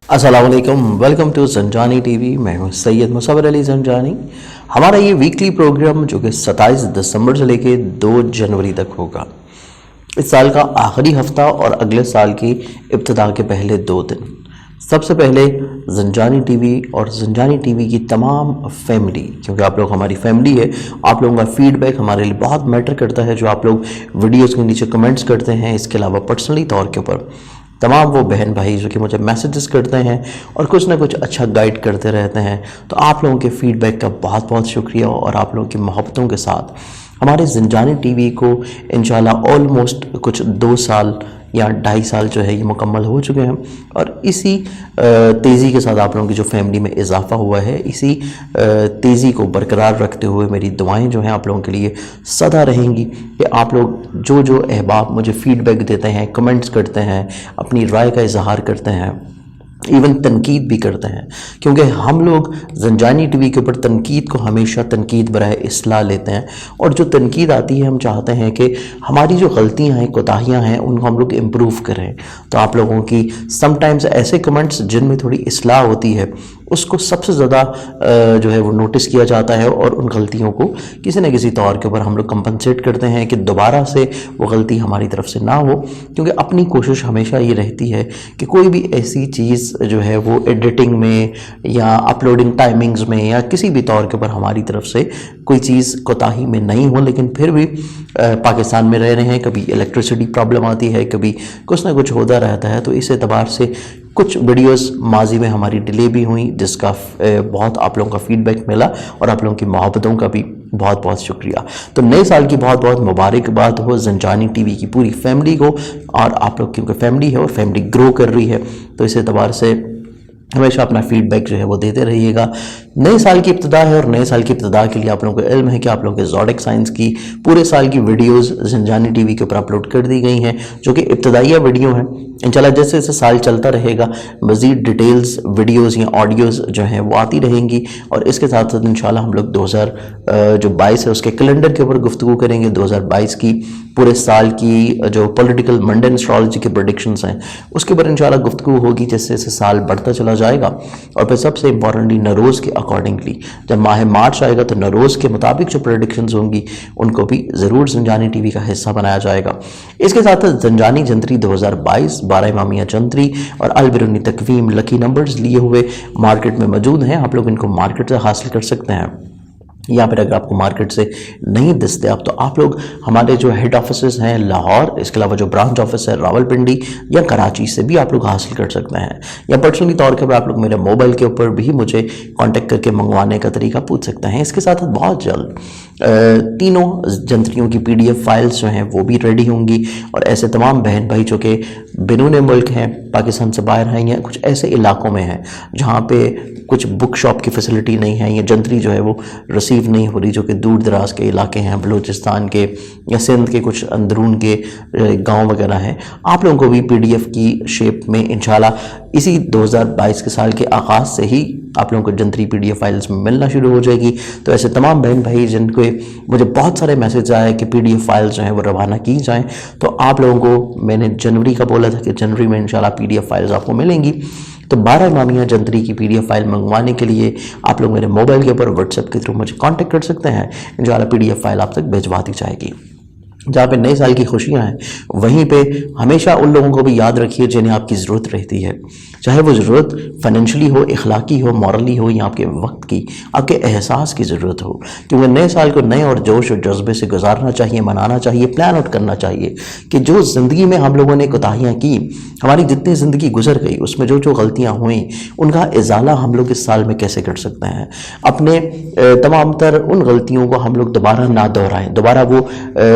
अस्सलाम वालेकुम, welcome to Zanjani TV. मैं हूं सैयद मुसव्वर अली ज़ंजानी। हमारा ये वीकली प्रोग्राम जो कि 27 दिसंबर से लेके 2 जनवरी तक होगा। इस साल का आखिरी हफ्ता और अगले साल की इब्तिदा के पहले 2 दिन। सबसे पहले ज़ंजानी टीवी और ज़ंजानी टीवी की तमाम फैमिली, क्योंकि आप लोग हमारी फैमिली है, आप लोगों का फीडबैक हमारे लिए बहुत मैटर करता है। जो आप लोग वीडियोस के नीचे कमेंट्स करते हैं, इसके अलावा पर्सनली तौर के ऊपर तमाम वो बहन भाई जो कि मुझे मैसेजेस करते हैं और कुछ ना कुछ अच्छा गाइड करते रहते हैं, तो आप लोगों के फीडबैक का बहुत बहुत शुक्रिया। और आप लोगों की मोहब्बतों के साथ हमारे ज़ंजानी टीवी को इंशाल्लाह ऑलमोस्ट कुछ 2 साल या 2.5 साल जो है ये मुकम्मल हो चुके हैं। और इसी तेज़ी के साथ आप लोगों की जो फैमिली में इजाफा हुआ है, इसी तेज़ी को बरकरार रखते हुए मेरी दुआएं जो हैं आप लोगों के लिए सदा रहेंगी कि आप लोग जो जो अहबाब मुझे फ़ीडबैक देते हैं, कमेंट्स करते हैं, अपनी राय का इजहार करते हैं, इवन तनकीद भी करते हैं, क्योंकि हम लोग ज़ंजानी टीवी के ऊपर तनकीद को हमेशा तनकीद बराए इस्लाह लेते हैं। और जो तनकीद आती है हम चाहते हैं कि हमारी जो गलतियां हैं, कोताहियां हैं, उनको हम लोग इम्प्रूव करें। तो आप लोगों की समटाइम्स ऐसे कमेंट्स जिनमें थोड़ी इस्लाह होती है, उसको सबसे ज़्यादा जो है वो नोटिस किया जाता है और उन गलतियों को किसी न किसी तौर के ऊपर हम लोग कंपनसेट करते हैं कि दोबारा से वो गलती हमारी तरफ से ना हो। क्योंकि अपनी कोशिश हमेशा ये रहती है कि कोई भी ऐसी चीज़ जो है वो एडिटिंग में या अपलोडिंग टाइमिंग्स में या किसी भी तौर के ऊपर हमारी तरफ से कोई चीज़ कोताही में नहीं हो। लेकिन फिर भी पाकिस्तान में रह रहे हैं, कभी इलेक्ट्रिसिटी प्रॉब्लम आती है, कभी कुछ ना कुछ होता रहता है, तो इस एतबार से कुछ वीडियोस माजी में हमारी डिले भी हुई, जिसका बहुत आप लोगों का फीडबैक मिला और आप लोगों की मोहब्बतों का भी बहुत बहुत शुक्रिया। तो नए साल की बहुत बहुत मुबारकबाद हो ज़ंजानी टीवी की पूरी फैमिली को। और आप लोग क्योंकि फैमिली है और फैमिली ग्रो कर रही है, तो इस एतबार से हमेशा अपना फीडबैक जो है वो देते रहिएगा। नए साल की इब्तिदा है और नए साल की इब्तिदा के लिए आप लोगों को इल्म है कि आप लोगों के ज़ोडिक साइंस की पूरे साल की वीडियोस ज़ंजानी टीवी के ऊपर अपलोड कर दी गई हैं, जो कि इब्तिदाइया वीडियो हैं। इंशाल्लाह जैसे जैसे साल चलता रहेगा मज़ीद डिटेल्स वीडियोस या ऑडियोज़ जो हैं वो आती रहेंगी। और इसके साथ साथ इंशाल्लाह हम लोग 2022 है उसके कैलेंडर के ऊपर गुफ्तगू करेंगे। 2022 की पूरे साल की जो पॉलिटिकल मंडन एस्ट्रोलॉजी के प्रेडिक्शंस हैं उसके ऊपर इंशाल्लाह गुफ्तगू होगी, जैसे जैसे साल बढ़ता चला जाएगा। और फिर सबसे इंपॉर्टेंटली नरोज़ के अकॉर्डिंगली जब माह मार्च आएगा तो नरोज़ के मुताबिक जो प्रेडिक्शंस होंगी उनको भी ज़रूर ज़ंजानी टीवी का हिस्सा बनाया जाएगा। इसके साथ ज़ंजानी जंतरी 2022 12 इमामिया जंतरी और अलबिरुनी तकवीम लकी नंबर्स लिए हुए मार्केट में मौजूद हैं। आप लोग इनको मार्केट से हासिल कर सकते हैं, या फिर अगर आपको मार्केट से नहीं दस्तयाब तो आप लोग हमारे जो हेड ऑफिस हैं लाहौर, इसके अलावा जो ब्रांच ऑफिस है रावलपिंडी या कराची से भी आप लोग हासिल कर सकते हैं। या पर्सनली तौर के पर आप लोग मेरे मोबाइल के ऊपर भी मुझे कांटेक्ट करके मंगवाने का तरीका पूछ सकते हैं। इसके साथ बहुत जल्द तीनों जंतरियों की PDF फाइल्स जो हैं वो भी रेडी होंगी। और ऐसे तमाम बहन भाई जो कि बिनून मुल्क हैं, पाकिस्तान से बाहर हैं, या कुछ ऐसे इलाकों में हैं जहाँ पे कुछ बुक शॉप की फैसिलिटी नहीं है, या जंतरी जो है वो रिसीव नहीं हो रही, जो कि दूर दराज के इलाके हैं, बलूचिस्तान के या सिंध के कुछ अंदरून के गांव वगैरह हैं, आप लोगों को भी PDF की शेप में इंशाल्लाह इसी 2022 के साल के आगाज़ से ही आप लोगों को जंतरी PDF फाइल्स में मिलना शुरू हो जाएगी। तो ऐसे तमाम बहन भाई जिनको मुझे बहुत सारे मैसेज आए कि PDF फाइल्स जो हैं वो रवाना की जाएं, तो आप लोगों को मैंने जनवरी का बोला था कि जनवरी में इंशाल्लाह PDF फाइल्स आपको मिलेंगी। तो 12 इमामिया जंतरी की PDF फाइल मंगवाने के लिए आप लोग मेरे मोबाइल के ऊपर व्हाट्सएप के थ्रू मुझे कांटेक्ट कर सकते हैं। इंशाल्लाह PDF फाइल आप तक भिजवा दी जाएगी। जहाँ पे नए साल की खुशियाँ हैं, वहीं पे हमेशा उन लोगों को भी याद रखिए जिन्हें आपकी ज़रूरत रहती है, चाहे वो ज़रूरत फाइनेंशियली हो, इखलाकी हो, मॉरली हो, या आपके वक्त की, आपके एहसास की ज़रूरत हो। क्योंकि नए साल को नए और जोश और जज्बे से गुजारना चाहिए, मनाना चाहिए, प्लान आउट करना चाहिए कि जो ज़िंदगी में हम लोगों ने कोताहियाँ की, हमारी जितनी ज़िंदगी गुजर गई उसमें जो जो गलतियाँ हुई उनका इजाला हम लोग इस साल में कैसे कर सकते हैं। अपने तमाम तर उन गलतियों को हम लोग दोबारा ना दोहराएं, दोबारा वो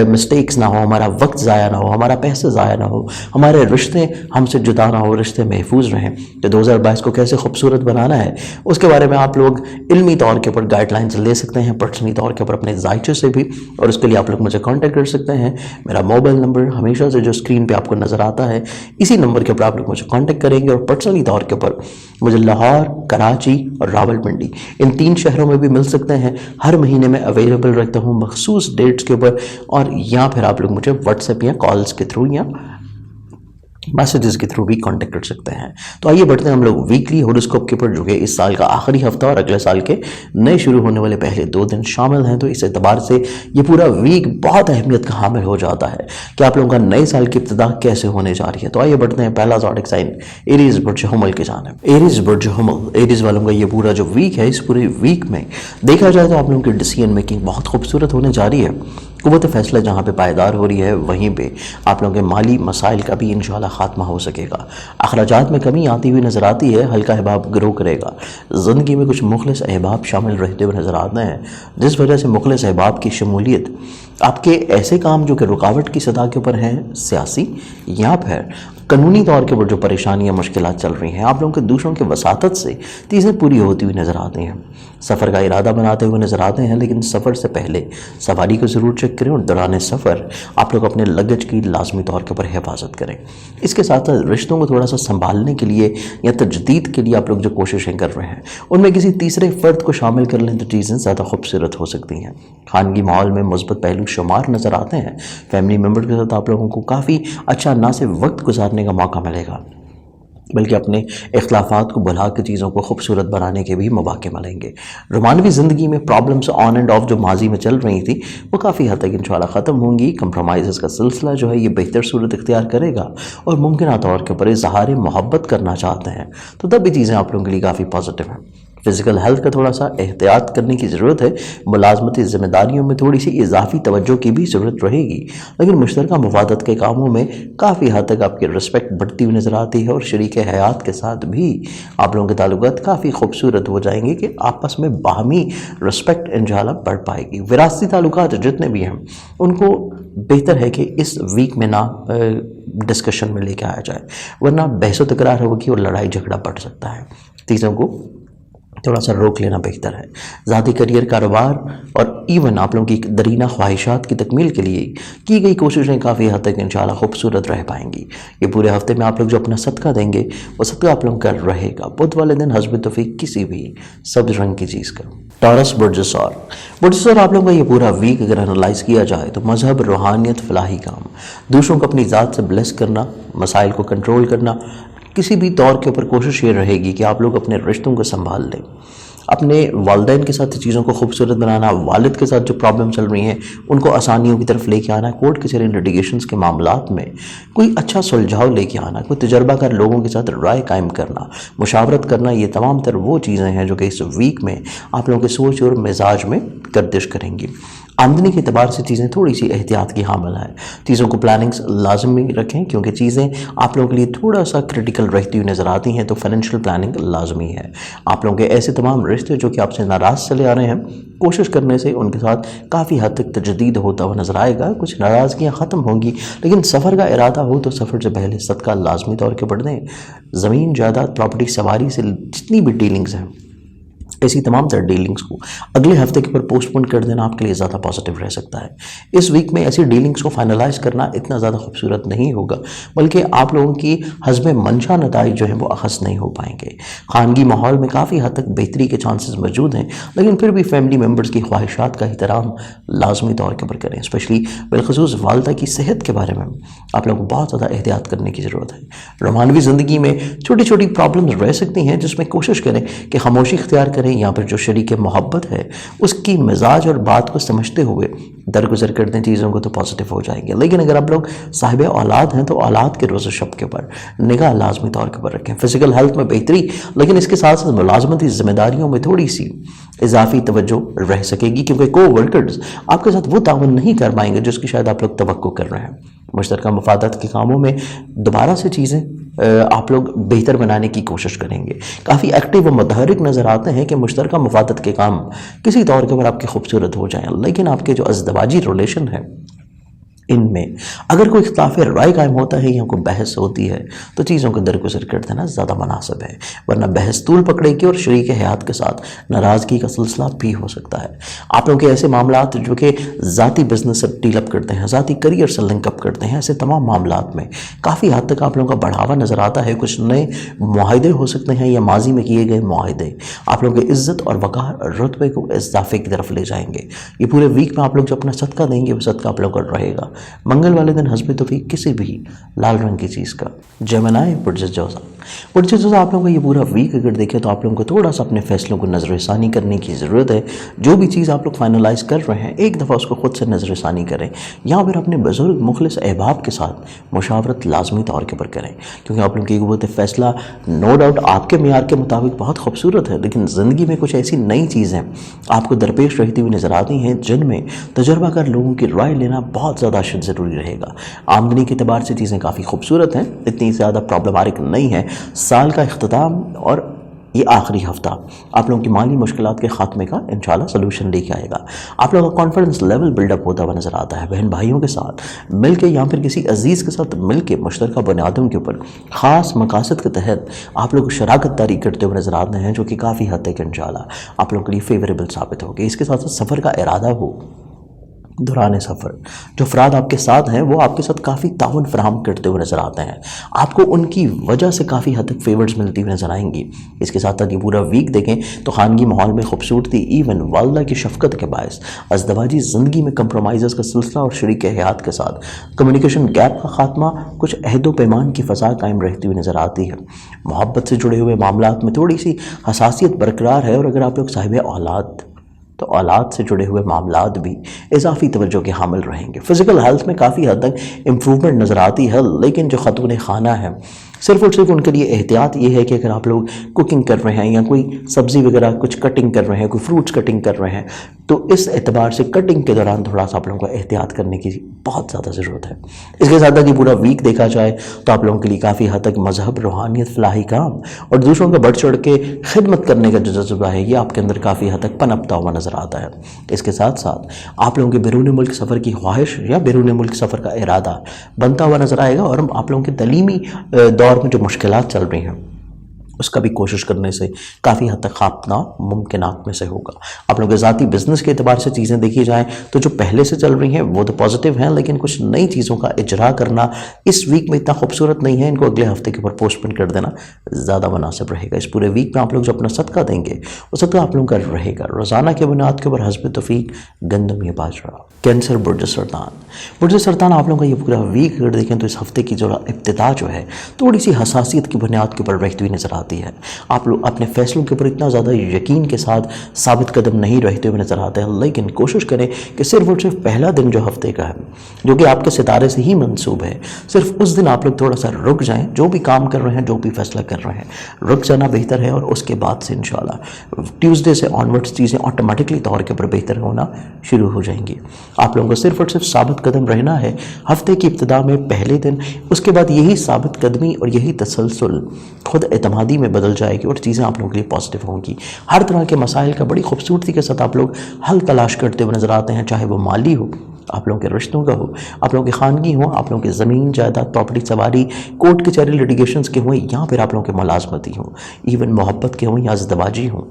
मिस्टेक्स ना हो, हमारा वक्त ज़ाया ना हो, हमारा पैसे ज़ाया ना हो, हमारे रिश्ते हमसे जुदा ना हो, रिश्ते महफूज रहें। तो 2022 को कैसे खूबसूरत बनाना है उसके बारे में आप लोग इल्मी तौर के ऊपर गाइडलाइंस ले सकते हैं, पर्सनली तौर के ऊपर अपने जायचे से भी। और उसके लिए आप लोग मुझे कांटेक्ट कर सकते हैं। मेरा मोबाइल नंबर हमेशा से जो स्क्रीन पे आपको नज़र आता है, इसी नंबर के ऊपर आप लोग मुझे कांटेक्ट करेंगे। और पर्सनली तौर के ऊपर मुझे लाहौर, कराची और रावलपिंडी इन 3 शहरों में भी मिल सकते हैं। हर महीने में अवेलेबल रखता हूँ मखसूस डेट्स के ऊपर, और या फिर आप लोग मुझे व्हाट्सएप या कॉल्स के थ्रू या मैसेजेस के थ्रू भी कांटेक्ट कर सकते हैं। तो आइए बढ़ते हैं हम लोग वीकली हॉरोस्कोप के ऊपर, जो कि इस साल का आखिरी हफ्ता और अगले साल के नए शुरू होने वाले पहले 2 दिन शामिल हैं। तो इस एतबार से ये पूरा वीक बहुत अहमियत का हामिल हो जाता है कि आप लोगों का नए साल की इब्तिदा कैसे होने जा रही है। तो आइए बढ़ते हैं पहला ज़ोडिक साइन एरीज बुर्ज हुमल की जानिब। एरीज बुर्ज हुमल, एरीज वालों का ये पूरा जो वीक है, इस पूरे वीक में देखा जाए तो आप लोगों की डिसीजन मेकिंग बहुत खूबसूरत होने जा रही है। कुव्वत फैसला जहाँ पे पायदार हो रही है, वहीं पे आप लोगों के माली मसाइल का भी इंशाल्लाह खात्मा हो सकेगा। अखराजात में कमी आती हुई नज़र आती है, हल्का अहबाब ग्रो करेगा। ज़िंदगी में कुछ मुखलिस अहबाब शामिल रहते हुए नज़र आते हैं, जिस वजह से मुखलिस अहबाब की शमूलियत आपके ऐसे काम जो कि रुकावट की सतह के ऊपर हैं, सियासी या फिर कानूनी तौर के ऊपर जो परेशानियाँ मुश्किलात चल रही हैं, आप लोगों के दूसरों की वसातत से चीज़ें पूरी होती हुई नज़र आती हैं। सफ़र का इरादा बनाते हुए नज़र आते हैं, लेकिन सफ़र से पहले सवारी को ज़रूर चेक करें और दौरान सफ़र आप लोग अपने लगेज की लाजमी तौर के ऊपर हिफाजत करें। इसके साथ साथ रिश्तों को थोड़ा सा संभालने के लिए या तजदीद के लिए आप लोग जो कोशिशें कर रहे हैं, उनमें किसी तीसरे फ़र्द को शामिल कर लें तो चीज़ें ज़्यादा खूबसूरत हो सकती हैं। खानगी माहौल में मुस्बत पहलू शुमार नज़र आते हैं। फैमिली मेम्बर के साथ आप लोगों को काफ़ी अच्छा ना सिर्फ वक्त गुजारने का मौका मिलेगा, बल्कि अपने इख्तिलाफ़ात को भुला के चीज़ों को खूबसूरत बनाने के भी मौके मिलेंगे। रोमानवी ज़िंदगी में प्रॉब्लम्स ऑन एंड ऑफ जो माजी में चल रही थी, वो काफ़ी हद तक इंशाल्लाह ख़त्म होंगी। कंप्रोमाइज़ का सिलसिला जो है ये बेहतर सूरत इख्तियार करेगा और मुमकिन तौर के ऊपर इज़हार मोहब्बत करना चाहते हैं तो तब भी चीज़ें आप लोगों के लिए काफ़ी पॉजिटिव हैं। फ़िज़िकल हेल्थ का थोड़ा सा एहतियात करने की ज़रूरत है। मुलाजमती ज़िम्मेदारियों में थोड़ी सी इजाफी तवज्जो की भी ज़रूरत रहेगी, लेकिन मुश्तरका मफादत के कामों में काफ़ी हद तक आपकी रिस्पेक्ट बढ़ती हुई नज़र आती है और शरीक हयात के साथ भी आप लोगों के ताल्लुकात काफ़ी खूबसूरत हो जाएंगे कि आपस में बाहमी रिस्पेक्ट इंशाल्लाह बढ़ पाएगी। विरासती ताल्लुकात जितने भी हैं उनको बेहतर है कि इस वीक में ना डिस्कशन में लेके आया जाए, वरना बहस व तकरार होगी और लड़ाई झगड़ा बढ़ सकता है। चीज़ों को थोड़ा सा रोक लेना बेहतर है। ज़ाती करियर, कारोबार और इवन आप लोगों की दरीना ख्वाहिशात की तकमील के लिए की गई कोशिशें काफ़ी हद तक इंशाल्लाह खूबसूरत रह पाएंगी। ये पूरे हफ्ते में आप लोग जो अपना सदका देंगे, वो सदका आप लोगों का रहेगा। बुध वाले दिन हस्ब तौफीक किसी भी सब्ज रंग की चीज़ का। टॉरस बुर्जसौर आप लोगों का ये पूरा वीक अगर एनालाइज किया जाए तो मजहब, रूहानियत, फलाही काम, दूसरों को अपनी ज़ात से ब्लेस करना, मसाइल को कंट्रोल करना, किसी भी दौर के ऊपर कोशिश ये रहेगी कि आप लोग अपने रिश्तों को संभाल लें। अपने वालिदैन के साथ चीज़ों को खूबसूरत बनाना, वालिद के साथ जो प्रॉब्लम चल रही हैं उनको आसानियों की तरफ लेके आना, कोर्ट कचहरी लिटिगेशंस के मामलात में कोई अच्छा सुलझाव लेके आना, कोई तजर्बाकार लोगों के साथ राय कायम करना, मुशावरत करना, ये तमाम तर वो चीज़ें हैं जो कि इस वीक में आप लोगों की सोच और मिजाज में गर्दिश करेंगी। आमदनी के अतबार से चीज़ें थोड़ी सी एहतियात की हामिल है। चीज़ों को प्लानिंग्स लाजमी रखें, क्योंकि चीज़ें आप लोगों के लिए थोड़ा सा क्रिटिकल रहती हुई नज़र आती हैं, तो फाइनेंशियल प्लानिंग लाजमी है। आप लोगों के ऐसे तमाम रिश्ते जो कि आपसे नाराज़ चले आ रहे हैं, कोशिश करने से उनके साथ काफ़ी हद तक तजदीद होता हुआ नज़र आएगा। कुछ नाराज़गियाँ ख़त्म होंगी, लेकिन सफ़र का इरादा हो तो सफ़र से पहले सदका लाजमी तौर पर बढ़ दें। ज़मीन, जायदाद, प्रॉपर्टी, सवारी से जितनी भी डीलिंग्स हैं, ऐसी तमाम तरह डीलिंग्स को अगले हफ्ते के ऊपर पोस्टपोन कर देना आपके लिए ज़्यादा पॉजिटिव रह सकता है। इस वीक में ऐसी डीलिंग्स को फाइनलाइज करना इतना ज़्यादा खूबसूरत नहीं होगा, बल्कि आप लोगों की हस्ब मंशा नताइज जो है वो अखस नहीं हो पाएंगे। खानगी माहौल में काफ़ी हद तक बेहतरी के चांसेस मौजूद हैं, लेकिन फिर भी फैमिली मेम्बर्स की ख्वाहिशात का एहतराम लाजमी तौर के ऊपर करें। स्पेशली बिलखसूस वालदा की सेहत के बारे में आप लोगों को बहुत ज़्यादा एहतियात करने की ज़रूरत है। रोमानवी ज़िंदगी में छोटी छोटी प्रॉब्लम्स रह सकती हैं, जिसमें कोशिश करें कि खामोशी इख्तियार करें, या फिर जो शरीक मोहब्बत है उसकी मिजाज और बात को समझते हुए दरगुजर कर दें चीज़ों को, तो पॉजिटिव हो जाएंगे। लेकिन अगर आप लोग साहिब औलाद हैं तो औलाद के रोज़ शब के ऊपर निगाह लाजमी तौर के ऊपर रखें। फिजिकल हेल्थ में बेहतरी, लेकिन इसके साथ साथ मुलाजमती जिम्मेदारियों में थोड़ी सी इजाफी तवज्जो रह सकेगी, क्योंकि को वर्कर्स आपके साथ वो तावन नहीं कर पाएंगे जिसकी शायद आप लोग तवक्को कर रहे हैं। मुश्तरका मफादत के कामों में दोबारा से चीज़ें आप लोग बेहतर बनाने की कोशिश करेंगे। काफ़ी एक्टिव व मुतहरिक नज़र आते हैं कि मुश्तरका मफादत के काम किसी तौर के ऊपर आपके खूबसूरत हो जाएं, लेकिन आपके जो अज़दवाजी रिलेशन है इनमें अगर कोई इख्तिलाफ राय कायम होता है या कोई बहस होती है तो चीज़ों को दरगुजर कर देना ज़्यादा मुनासिब है, वरना बहस तूल पकड़ेगी और शरीक हयात के साथ नाराज़गी का सिलसिला भी हो सकता है। आप लोगों के ऐसे मामलात जो कि ज़ाती बिजनेस से डील अप करते हैं, ज़ाती करियर से लिंक अप करते हैं, ऐसे तमाम मामलात में काफ़ी हद तक आप लोगों का बढ़ावा नज़र आता है। कुछ नए मुआहदे हो सकते हैं या माजी में किए गए मुआहदे आप लोगों की इज़्ज़त और वक़ार रुतबे को इजाफे की तरफ ले जाएंगे। ये पूरे वीक में आप लोग जो अपना सदका देंगे वो सदका आप लोगों का रहेगा। मंगल वाले दिन हस्ब तौफीक किसी भी लाल रंग की चीज़ का। जेमिनी बुर्ज जोजा, आप लोगों का ये पूरा वीक अगर देखें तो आप लोगों को थोड़ा सा अपने फैसलों को नज़रसानी करने की ज़रूरत है। जो भी चीज़ आप लोग फाइनलाइज कर रहे हैं एक दफ़ा उसको खुद से नज़रसानी करें, या फिर अपने बुज़ुर्ग मुखलिस अहबाब के साथ मुशावरत लाजमी तौर के ऊपर करें, क्योंकि आप लोगों की क़ुव्वत फ़ैसला नो डाउट आपके मेयार के मुताबिक बहुत खूबसूरत है, लेकिन ज़िंदगी में कुछ ऐसी नई चीज़ें आपको दरपेश रहती हुई नज़र आती हैं जिनमें तजर्बाकार लोगों की राय लेना बहुत ज़्यादा ज़रूरी रहेगा। आमदनी के एतबार से चीज़ें काफ़ी खूबसूरत हैं, इतनी ज़्यादा प्रॉब्लमाटिक नहीं है। साल का इख्तिताम और ये आखिरी हफ्ता आप लोगों की माली मुश्किलात के ख़ात्मे का इंशाल्लाह सलूशन लेके आएगा। आप लोगों का कॉन्फिडेंस लेवल बिल्डअप होता हुआ नज़र आता है। बहन भाइयों के साथ मिल के या फिर किसी अजीज़ के साथ मिल के मुश्तरका बुनियादों के ऊपर ख़ास मकासद के तहत आप लोग शराकत दारी करते हुए नज़र आते हैं, जो कि काफ़ी हद तक इंशाल्लाह आप लोगों के लिए फेवरेबल साबित होगी। इसके साथ साथ सफ़र का इरादा हो, दौरान सफ़र जो अफराद आपके साथ हैं वो आपके साथ काफ़ी ताउन फराहम करते हुए नज़र आते हैं, आपको उनकी वजह से काफ़ी हद तक फेवर्स मिलती हुई नज़र आएंगी। इसके साथ साथ ये पूरा वीक देखें तो खानगी माहौल में खूबसूरती, इवन वालदा की शफ़क़त के बायस अज़दवाजी ज़िंदगी में कंप्रोमाइज़ का सिलसिला और शरीक हयात के साथ कम्युनिकेशन गैप का ख़ात्मा, कुछ अहदो पैमान की फ़ज़ा कायम रहती हुई नज़र आती है। मोहब्बत से जुड़े हुए मामलात में थोड़ी सी हसासियत बरकरार है, और अगर आप लोग साहिब औलाद तो औलाद से जुड़े हुए मामलात भी इजाफी तवज्जो के हामिल रहेंगे। फ़िज़िकल हेल्थ में काफ़ी हद तक इम्प्रूवमेंट नज़र आती है, लेकिन जो ख़तून खाना है सिर्फ़ और सिर्फ उनके लिए एहतियात ये है कि अगर आप लोग कुकिंग कर रहे हैं या कोई सब्ज़ी वगैरह कुछ कटिंग कर रहे हैं, कोई फ्रूट्स कटिंग कर रहे हैं, तो इस एतबार से कटिंग के दौरान थोड़ा सा आप लोगों को एहतियात करने की बहुत ज़्यादा ज़रूरत है। इसके साथ साथ ये पूरा वीक देखा जाए तो आप लोगों के लिए काफ़ी हद तक मजहब, रूहानियत, फलाही काम और दूसरों का बढ़ चढ़ के खिदमत करने का जो जज्बा है ये आपके अंदर काफ़ी हद तक पनपता हुआ नज़र आता है। इसके साथ साथ आप लोगों के बैरून मुल्क सफ़र की ख्वाहिश या बैरून मुल्क सफ़र का इरादा बनता हुआ नज़र आएगा, और आप लोगों के तलीमी दौर में जो मुश्किलात चल रही हैं उसका भी कोशिश करने से काफ़ी हद तक खापना मुमकिनात में से होगा। आप लोगों के ज़ाती बिज़नेस के एतबार से चीज़ें देखी जाएँ तो जो पहले से चल रही हैं वो तो पॉजिटिव हैं, लेकिन कुछ नई चीज़ों का इजरा करना इस वीक में इतना खूबसूरत नहीं है, इनको अगले हफ्ते के ऊपर पोस्टपोन कर देना ज़्यादा मुनासिब रहेगा। इस पूरे वीक में आप लोग जो अपना सदका देंगे वो सदका आप लोगों का रहेगा रोज़ाना के बुनियाद के ऊपर हस्ब तौफीक गंदम या बाजरा। कैंसर, बुर्ज सरतान आप लोगों का ये पूरा वीक अगर देखें तो इस हफ्ते की जो इब्तिदा जो है थोड़ी सी हसासियत की बुनियाद के ऊपर रहती हुई नज़र आती है। आप लोग अपने फैसलों के ऊपर इतना ज़्यादा यकीन के साथ साबित कदम नहीं रहते हुए नज़र आते हैं, लेकिन कोशिश करें कि सिर्फ और सिर्फ पहला दिन जो हफ्ते का है जो कि आपके सितारे से ही मंसूब है, सिर्फ उस दिन आप लोग थोड़ा सा रुक जाएं। जो भी काम कर रहे हैं, जो भी फैसला कर रहे हैं, रुक जाना बेहतर है, और उसके बाद से इंशाल्लाह ट्यूसडे से ऑनवर्ड्स चीज़ें ऑटोमेटिकली तौर के ऊपर बेहतर होना शुरू हो जाएंगी। आप लोगों को सिर्फ और सिर्फ साबित कदम रहना है हफ्ते की इब्तिदा में पहले दिन, उसके बाद यही साबित कदमी और यही तसलसल खुद एतमादी में बदल जाएगी और चीज़ें आप लोगों के लिए पॉजिटिव होंगी। हर तरह के मसाइल का बड़ी खूबसूरती के साथ आप लोग हल तलाश करते हुए नज़र आते हैं, चाहे वो माली हो, आप लोगों के रिश्तों का हो, आप लोगों की खानगी हो, आप लोगों की ज़मीन जायदाद प्रॉपर्टी सवारी कोर्ट कचहरी लिटिगेशंस के हों, या फिर आप लोगों के मुलाजमती हों, इवन मोहब्बत के हों या ज़दवाजी हों,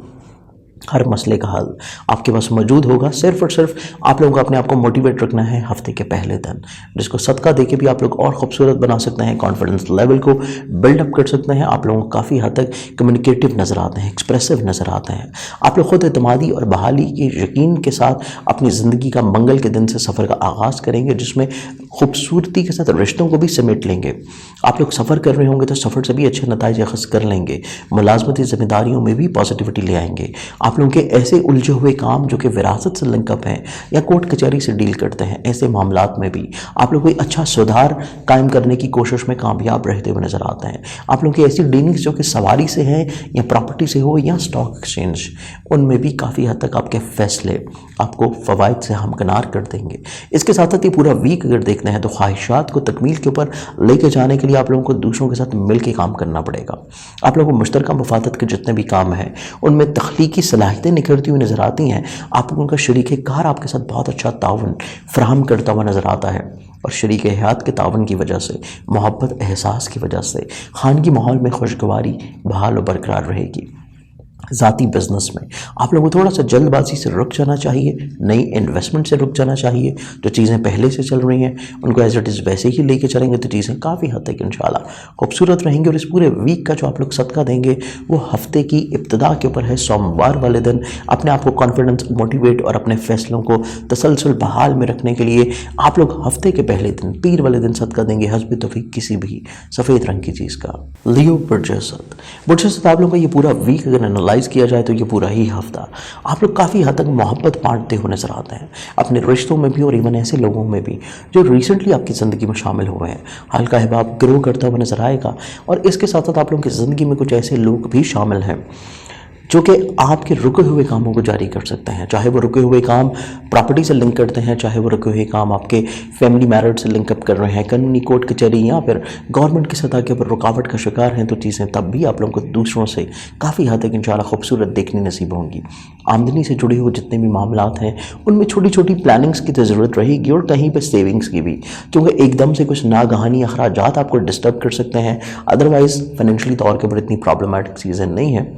हर मसले का हल आपके पास मौजूद होगा। सिर्फ और सिर्फ आप लोगों को अपने आप को मोटिवेट रखना है हफ्ते के पहले दिन, जिसको सदका देके भी आप लोग और खूबसूरत बना सकते हैं, कॉन्फिडेंस लेवल को बिल्डअप कर सकते हैं। आप लोगों को काफ़ी हद तक कम्युनिकेटिव नज़र आते हैं, एक्सप्रेसिव नज़र आते हैं। आप लोग खुद एतमादी और बहाली के यकीन के साथ अपनी ज़िंदगी का मंगल के दिन से सफ़र का आगाज़ करेंगे, जिसमें खूबसूरती के साथ रिश्तों को भी समेट लेंगे। आप लोग सफ़र कर रहे होंगे तो सफ़र से भी अच्छे नताइज अखज़ कर लेंगे, मुलाजमती ज़िम्मेदारियों में भी पॉजिटिविटी ले आएंगे। आप लोगों के ऐसे उलझे हुए काम जो कि विरासत से लिंकअप हैं या कोर्ट कचहरी से डील करते हैं, ऐसे मामलात में भी आप लोग कोई अच्छा सुधार कायम करने की कोशिश में कामयाब रहते हुए नज़र आते हैं। आप लोगों की ऐसी डीलिंग्स जो कि सवारी से हैं या प्रॉपर्टी से हो या स्टॉक एक्सचेंज, उनमें भी काफ़ी हद तक आपके फैसले आपको फ़वाइद से हमकिनार कर देंगे। इसके साथ साथ ये पूरा वीक अगर देखते हैं तो ख्वाहिशात को तकमील के ऊपर लेके जाने के लिए आप लोगों को दूसरों के साथ मिल के काम करना पड़ेगा। आप लोगों को मुश्तरका मफादत के जितने भी काम हैं उनमें तख्लीकी सलाहियतें निखरती हुई नज़र आती हैं। आप लोगों का शरीक कार आपके साथ बहुत अच्छा ताउन फराहम करता हुआ नज़र आता है, और शरीक हयात के तावन की वजह से, मोहब्बत एहसास की वजह से खानगी माहौल में खुशगवारी बहाल और बरकरार रहेगी। ذاتی بزنس میں آپ لوگوں کو تھوڑا سا جلد بازی سے رک جانا چاہیے، نئی انویسٹمنٹ سے رک جانا چاہیے. جو چیزیں پہلے سے چل رہی ہیں ان کو ایز اٹ از ویسے ہی لے کے چلیں گے تو چیزیں کافی حد تک انشاءاللہ خوبصورت رہیں گی. اور اس پورے ویک کا جو آپ لوگ صدقہ دیں گے وہ ہفتے کی ابتدا کے اوپر ہے، سوموار والے دن. اپنے آپ کو کانفیڈنس، موٹیویٹ اور اپنے فیصلوں کو تسلسل بحال میں رکھنے کے لیے آپ لوگ ہفتے کے پہلے دن، پیر والے دن صدقہ دیں گے حسب توفیق کسی بھی سفید رنگ کی چیز کا. لیو برج اسد آپ لوگوں کا یہ پورا ویک اگر انالائز کیا جائے تو یہ پورا ہی ہفتہ آپ لوگ کافی حد تک محبت بانٹتے ہوئے نظر آتے ہیں، اپنے رشتوں میں بھی اور ایون ایسے لوگوں میں بھی جو ریسنٹلی آپ کی زندگی میں شامل ہوئے ہیں. ہلکا احباب گرو کرتا ہوا نظر آئے گا. اور اس کے ساتھ ساتھ آپ لوگوں کی زندگی میں کچھ ایسے لوگ بھی شامل ہیں جو کہ آپ کے رکے ہوئے کاموں کو جاری کر سکتے ہیں، چاہے وہ رکے ہوئے کام پراپرٹی سے لنک کرتے ہیں، چاہے وہ رکے ہوئے کام آپ کے فیملی میرٹ سے لنک اپ کر رہے ہیں، قانونی کورٹ کچہری یا پھر گورنمنٹ کی سطح کے اوپر رکاوٹ کا شکار ہیں، تو چیزیں تب بھی آپ لوگوں کو دوسروں سے کافی حد تک انشاءاللہ خوبصورت دیکھنی نصیب ہوں گی. آمدنی سے جڑے ہوئے جتنے بھی معاملات ہیں ان میں چھوٹی چھوٹی پلاننگز کی تو ضرورت رہے گی اور کہیں پہ سیونگز کی بھی، کیونکہ ایک دم سے کچھ ناگہانی اخراجات آپ کو ڈسٹرب کر سکتے ہیں. ادروائز فائنینشلی طور کے اوپر اتنی پرابلمٹک چیزیں نہیں ہیں.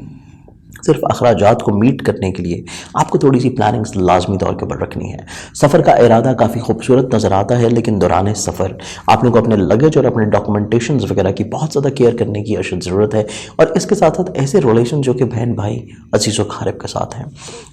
صرف اخراجات کو میٹ کرنے کے لیے آپ کو تھوڑی سی پلاننگز لازمی طور کے اوپر رکھنی ہے. سفر کا ارادہ کافی خوبصورت نظر آتا ہے، لیکن دوران سفر آپ لوگوں کو اپنے لگیج اور اپنے ڈاکومنٹیشنز وغیرہ کی بہت زیادہ کیئر کرنے کی اشد ضرورت ہے. اور اس کے ساتھ ساتھ ایسے ریلیشن جو کہ بہن بھائی، عزیز و اقارب کے ساتھ ہیں،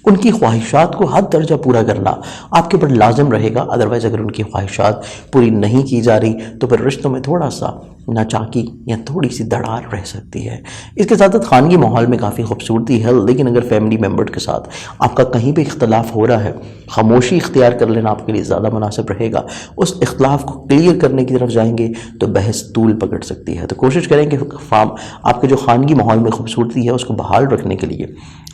ان کی خواہشات کو حد درجہ پورا کرنا آپ کے اوپر لازم رہے گا. ادروائز اگر ان کی خواہشات پوری نہیں کی جا رہی تو پھر رشتوں میں تھوڑا سا ناچاکی یا تھوڑی سی دراڑ رہ سکتی ہے. اس کے ساتھ ساتھ خانگی ماحول میں کافی خوبصورتی ہے، لیکن اگر فیملی ممبر کے ساتھ آپ کا کہیں بھی اختلاف ہو رہا ہے، خاموشی اختیار کر لینا آپ کے لیے زیادہ مناسب رہے گا. اس اختلاف کو کلیئر کرنے کی طرف جائیں گے تو بحث طول پکڑ سکتی ہے. تو کوشش کریں کہ آپ کے جو خانگی ماحول میں خوبصورتی ہے اس کو بحال رکھنے کے لیے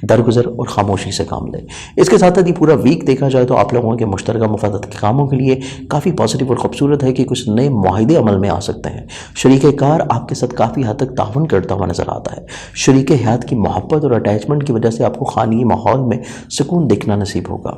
درگزر اور خاموشی سے کام لیں. اس کے ساتھ ساتھ یہ پورا ویک دیکھا جائے تو آپ لوگوں کے مشترکہ مفادات کے کاموں کے لیے کافی پازیٹیو اور خوبصورت ہے کہ کچھ نئے معاہدے عمل میں آ سکتے ہیں. شریک کار آپ کے ساتھ کافی حد تک تعاون کرتا ہوا نظر آتا ہے. شریک حیات کی محبت اور اٹیچمنٹ کی وجہ سے آپ کو خانگی ماحول میں سکون دیکھنا نصیب ہوگا.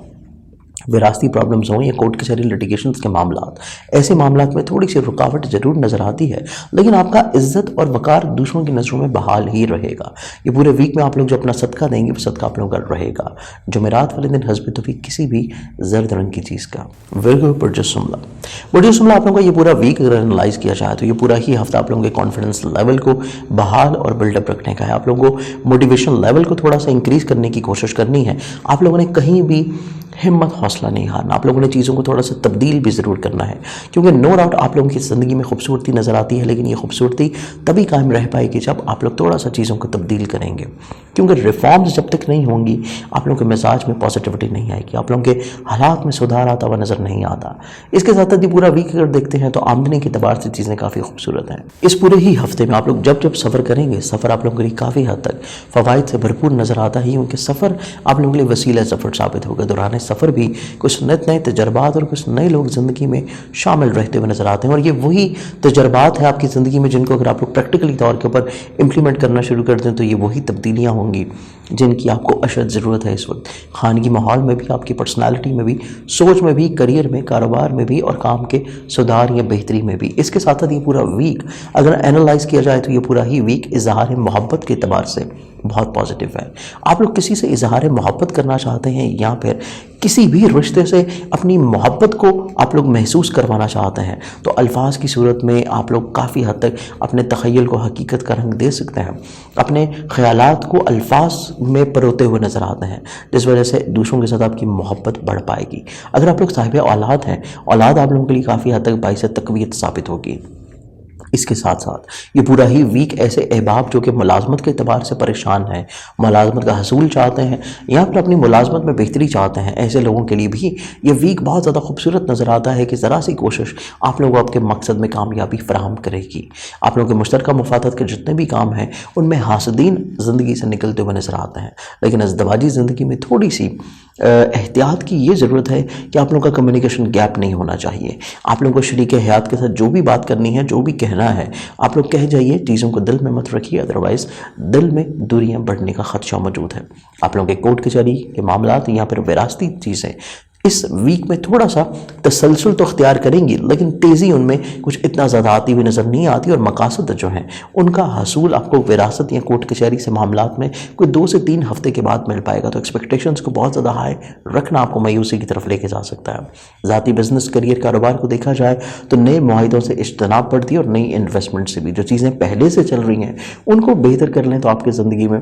وراثتی پرابلمز ہوں یا کورٹ کچہری لٹیگیشنز کے معاملات، ایسے معاملات میں تھوڑی سی رکاوٹ ضرور نظر آتی ہے، لیکن آپ کا عزت اور وقار دوسروں کی نظروں میں بحال ہی رہے گا. یہ پورے ویک میں آپ لوگ جو اپنا صدقہ دیں گے وہ صدقہ آپ لوگوں کا رہے گا جمعرات والے دن حسب توفیق کسی بھی زرد رنگ کی چیز کا. ورگو برج السملہ آپ لوگوں کا یہ پورا ویک اگر انالائز کیا جائے تو یہ پورا ہی ہفتہ آپ لوگوں کے کانفیڈنس لیول کو بحال اور بلڈ اپ رکھنے کا ہے. آپ لوگوں کو موٹیویشن لیول کو تھوڑا سا انکریز کرنے کی کوشش کرنی ہے. آپ لوگوں نے کہیں بھی ہمت حوصلہ نہیں ہارنا. آپ لوگوں نے چیزوں کو تھوڑا سا تبدیل بھی ضرور کرنا ہے، کیونکہ نو ڈاؤٹ آپ لوگوں کی زندگی میں خوبصورتی نظر آتی ہے، لیکن یہ خوبصورتی تبھی قائم رہ پائے گی جب آپ لوگ تھوڑا سا چیزوں کو تبدیل کریں گے. کیونکہ ریفارمز جب تک نہیں ہوں گی آپ لوگوں کے مزاج میں پازیٹیوٹی نہیں آئے گی، آپ لوگوں کے حالات میں سدھار آتا ہوا نظر نہیں آتا. اس کے ساتھ یہ پورا ویک اگر دیکھتے ہیں تو آمدنی کے اعتبار سے چیزیں کافی خوبصورت ہیں. اس پورے ہی ہفتے میں آپ لوگ جب سفر کریں گے، سفر آپ لوگوں کے لیے کافی حد تک فوائد سے بھرپور نظر آتا ہے، کیونکہ سفر آپ لوگوں کے لیے وسیلہ سفر ثابت ہوگا. دوران سفر بھی کچھ نئے تجربات اور کچھ نئے لوگ زندگی میں شامل رہتے ہوئے نظر آتے ہیں، اور یہ وہی تجربات ہیں آپ کی زندگی میں جن کو اگر آپ لوگ پریکٹیکلی طور کے اوپر امپلیمنٹ کرنا شروع کر دیں تو یہ وہی تبدیلیاں ہوں گی جن کی آپ کو اشد ضرورت ہے اس وقت. خانگی ماحول میں بھی، آپ کی پرسنالٹی میں بھی، سوچ میں بھی، کریئر میں، کاروبار میں بھی اور کام کے سدھار یا بہتری میں بھی. اس کے ساتھ یہ پورا ویک اگر اینالائز کیا جائے تو یہ پورا ہی ویک اظہار محبت کے اعتبار سے بہت پازیٹیو ہے. آپ لوگ کسی سے اظہار محبت کرنا چاہتے ہیں یا پھر کسی بھی رشتے سے اپنی محبت کو آپ لوگ محسوس کروانا چاہتے ہیں تو الفاظ کی صورت میں آپ لوگ کافی حد تک اپنے تخیل کو حقیقت کا رنگ دے سکتے ہیں، اپنے خیالات کو الفاظ میں پروتے ہوئے نظر آتے ہیں، جس وجہ سے دوسروں کے ساتھ آپ کی محبت بڑھ پائے گی. اگر آپ لوگ صاحب اولاد ہیں، اولاد آپ لوگوں کے لیے کافی حد تک باعث تقویت ثابت ہوگی. اس کے ساتھ ساتھ یہ پورا ہی ویک ایسے احباب جو کہ ملازمت کے اعتبار سے پریشان ہیں، ملازمت کا حصول چاہتے ہیں یا پھر اپنی ملازمت میں بہتری چاہتے ہیں، ایسے لوگوں کے لیے بھی یہ ویک بہت زیادہ خوبصورت نظر آتا ہے کہ ذرا سی کوشش آپ لوگوں کو آپ کے مقصد میں کامیابی فراہم کرے گی. آپ لوگوں کے مشترکہ مفادات کے جتنے بھی کام ہیں ان میں حاسدین زندگی سے نکلتے ہوئے نظر آتے ہیں، لیکن ازدواجی زندگی میں تھوڑی سی احتیاط کی یہ ضرورت ہے کہ آپ لوگوں کا کمیونیکیشن گیپ نہیں ہونا چاہیے. آپ لوگوں کو شریک حیات کے ساتھ جو بھی بات کرنی ہے، جو بھی کہنا ہے، آپ لوگ کہہ جائیے، چیزوں کو دل میں مت رکھیے، ادروائز دل میں دوریاں بڑھنے کا خدشہ موجود ہے. آپ لوگوں کے کورٹ کچہری کے معاملات یا پھر وراثتی چیزیں، इस वीक में थोड़ा सा तसलसल तो अख्तियार करेंगी, लेकिन तेज़ी उनमें कुछ इतना ज़्यादा आती हुई नज़र नहीं आती, और मकासद जो हैं उनका हसूल आपको विरासत या कोर्ट कचहरी से मामलात में कोई 2 से 3 हफ्ते के बाद मिल पाएगा। तो एक्सपेक्टेशंस को बहुत ज़्यादा हाई रखना आपको मायूसी की तरफ लेके जा सकता है। ज़ाती बिजनेस, करियर, कारोबार को देखा जाए तो नए मुआहिदों से इज्तनाब पड़ती है, और नई इन्वेस्टमेंट से भी। जो चीज़ें पहले से चल रही हैं उनको बेहतर कर लें तो आपकी ज़िंदगी में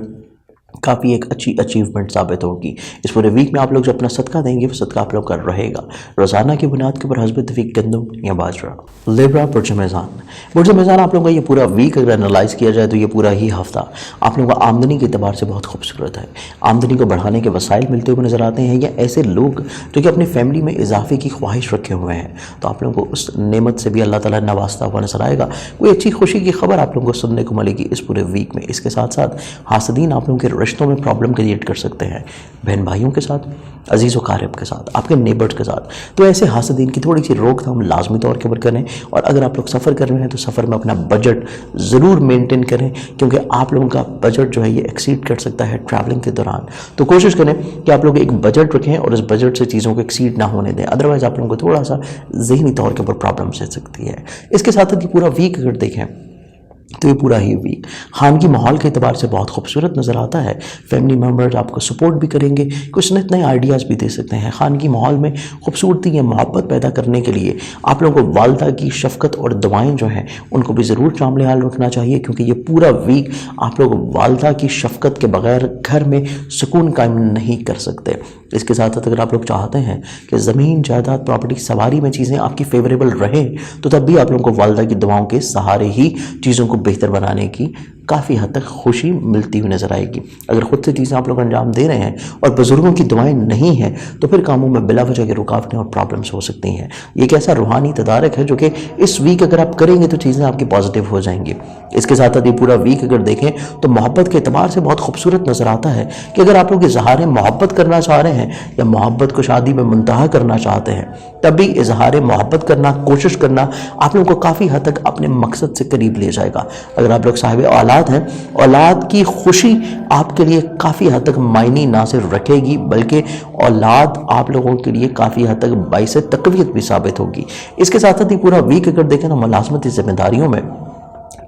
काफ़ी एक अच्छी अचीवमेंट साबित होगी। इस पूरे वीक में आप लोग जो अपना सदका देंगे वो सदका आप लोग का रहेगा रोज़ाना की बुनियाद के ऊपर हस्ब तफीक गंदम या बाजरा। लिब्रा, बुर्ज मीज़ान। बुर्ज मीज़ान आप लोगों का ये पूरा वीक अगर एनालाइज़ किया जाए तो ये पूरा ही हफ्ता आप लोगों का आमदनी के अतबार से बहुत खूबसूरत है। आमदनी को बढ़ाने के वसाइल मिलते हुए नज़र आते हैं, या ऐसे लोग जो कि अपनी फैमिली में इजाफे की ख्वाहिश रखे हुए हैं, तो आप लोगों को उस नेमत से भी अल्लाह ताला नवाजता हुआ नजर आएगा। कोई अच्छी खुशी की खबर आप लोगों को सुनने को मिलेगी इस पूरे वीक में। इसके साथ साथ हासदीन आप लोगों के रिश्तों में प्रॉब्लम क्रिएट कर सकते हैं, बहन भाइयों के साथ, अजीज़ व क़ारिब के साथ, आपके नेबर्स के साथ। तो ऐसे हासदीन की थोड़ी सी रोकथाम लाजमी तौर के ऊपर करें, और अगर आप लोग सफ़र कर रहे हैं तो सफ़र में अपना बजट ज़रूर मेंटेन करें, क्योंकि आप लोगों का बजट जो है ये एक्सीड कर सकता है ट्रैवलिंग के दौरान। तो कोशिश करें कि आप लोग एक बजट रखें और इस बजट से चीज़ों को एक्सीड ना होने दें, अदरवाइज़ आप लोगों को थोड़ा सा ज़हनी तौर के ऊपर प्रॉब्लम से सकती है। इसके साथ साथ ये पूरा वीक अगर देखें तो ये पूरा ही वीक खानगी माहौल के अतबार से बहुत खूबसूरत नज़र आता है। फैमिली मेम्बर्स आपको सपोर्ट भी करेंगे, कुछ नए आइडियाज़ भी दे सकते हैं। खानगी माहौल में खूबसूरती या मोहब्बत पैदा करने के लिए आप लोगों को वालदा की शफ़क़त और दुआएं जो हैं उनको भी ज़रूर शामिल हाल रखना चाहिए, क्योंकि ये पूरा वीक आप लोग वालदा की शफ़क़त के बग़ैर घर में सुकून कायम नहीं कर सकते। इसके साथ साथ अगर आप लोग चाहते हैं कि ज़मीन, जायदाद, प्रॉपर्टी, सवारी में चीज़ें आपकी फेवरेबल रहें, तो तब भी आप लोगों को वालदा की दुआओं के सहारे ही चीज़ों को बेहतर बनाने की काफ़ी हद तक खुशी मिलती हुई नज़र आएगी। अगर ख़ुद से चीज़ें आप लोग अंजाम दे रहे हैं और बुज़ुर्गों की दुआएं नहीं हैं, तो फिर कामों में बिला वजह की रुकावटें और प्रॉब्लम्स हो सकती हैं। ये एक ऐसा रूहानी तदारक है जो कि इस वीक अगर आप करेंगे तो चीज़ें आपकी पॉजिटिव हो जाएंगी। इसके साथ साथ ये पूरा वीक अगर देखें तो मोहब्बत के अतबार से बहुत खूबसूरत नज़र आता है कि अगर आप लोग इजहार मोहब्बत करना चाह रहे हैं या मोहब्बत को शादी में मुंतहा करना चाहते हैं, तब भी इजहार मोहब्बत करना, कोशिश करना आप लोगों को काफ़ी हद तक अपने मकसद से करीब ले जाएगा। अगर आप लोग साहिब औलाद हैं, औलाद की खुशी आपके लिए काफ़ी हद तक मायने ना सिर्फ रखेगी, बल्कि औलाद आप लोगों के लिए काफ़ी हद तक बाइस तक़वियत भी साबित होगी। इसके साथ साथ ही पूरा वीक अगर देखें तो मुलाज़मती ज़िम्मेदारियों में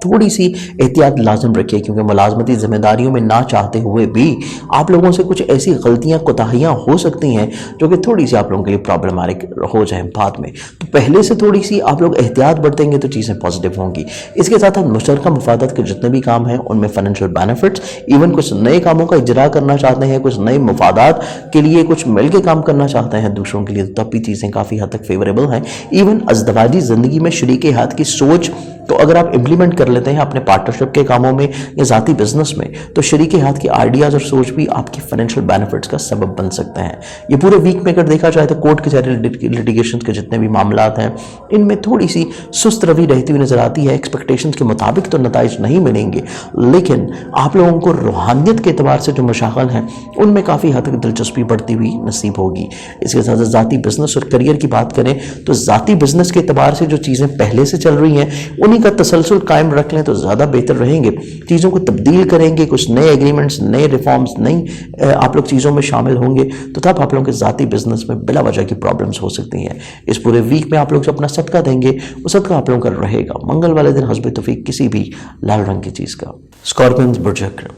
थोड़ी सी एहतियात लाजम रखिए, क्योंकि मुलाजमती ज़िम्मेदारियों में ना चाहते हुए भी आप लोगों से कुछ ऐसी गलतियां, कोताहियां हो सकती हैं जो कि थोड़ी सी आप लोगों के लिए प्रॉब्लमेटिक हो जाएं बाद में। तो पहले से थोड़ी सी आप लोग एहतियात बरतेंगे तो चीज़ें पॉजिटिव होंगी। इसके साथ साथ मुश्तरका मुफादत के जितने भी काम हैं उनमें फाइनेंशियल बेनिफिट्स, इवन कुछ नए कामों का इजरा करना चाहते हैं, कुछ नए मुफादात के लिए कुछ मिल के काम करना चाहते हैं दूसरों के लिए, तब भी चीज़ें काफ़ी हद तक फेवरेबल हैं। इवन अज़दवाजी ज़िंदगी में शरीके हाथ की सोच तो अगर आप इम्प्लीमेंट कर लेते हैं अपने पार्टनरशिप के कामों में या ज़ाती बिजनेस में, तो शरीके हाथ की आइडियाज़ और सोच भी आपके फाइनेंशियल बेनिफिट्स का सबब बन सकते हैं। ये पूरे वीक में अगर देखा जाए तो कोर्ट कचहरी लिटिगेशन के जितने भी मामलात हैं इनमें थोड़ी सी सुस्त रवि रहती हुई नज़र आती है। एक्सपेक्टेशंस के मुताबिक तो नताइज नहीं मिलेंगे, लेकिन आप लोगों को रूहानियत के अतबार से जो मशागल हैं उनमें काफ़ी हद तक दिलचस्पी बढ़ती हुई नसीब होगी। इसके साथ साथ ज़ाती बिजनेस और करियर की बात करें तो ज़ाती बिजनेस के अतबार से जो चीज़ें पहले से चल रही हैं उन्हीं का तसलसल कायम रख लें तो ज़्यादा बेहतर रहेंगे। चीज़ों को तब्दील करेंगे, कुछ नए एग्रीमेंट्स, नए रिफॉर्म्स, नई आप लोग चीज़ों में शामिल होंगे, तो तब आप लोगों के ज़ाती बिजनेस में बिला वजह की प्रॉब्लम्स हो सकती हैं। इस पूरे वीक में आप लोग जो अपना सदका देंगे वो सदका आप लोगों का रहेगा मंगल वाले दिन हस्ब तौफीक किसी भी लाल रंग की चीज़ का। स्कॉर्पियंस, बुर्ज अक़रब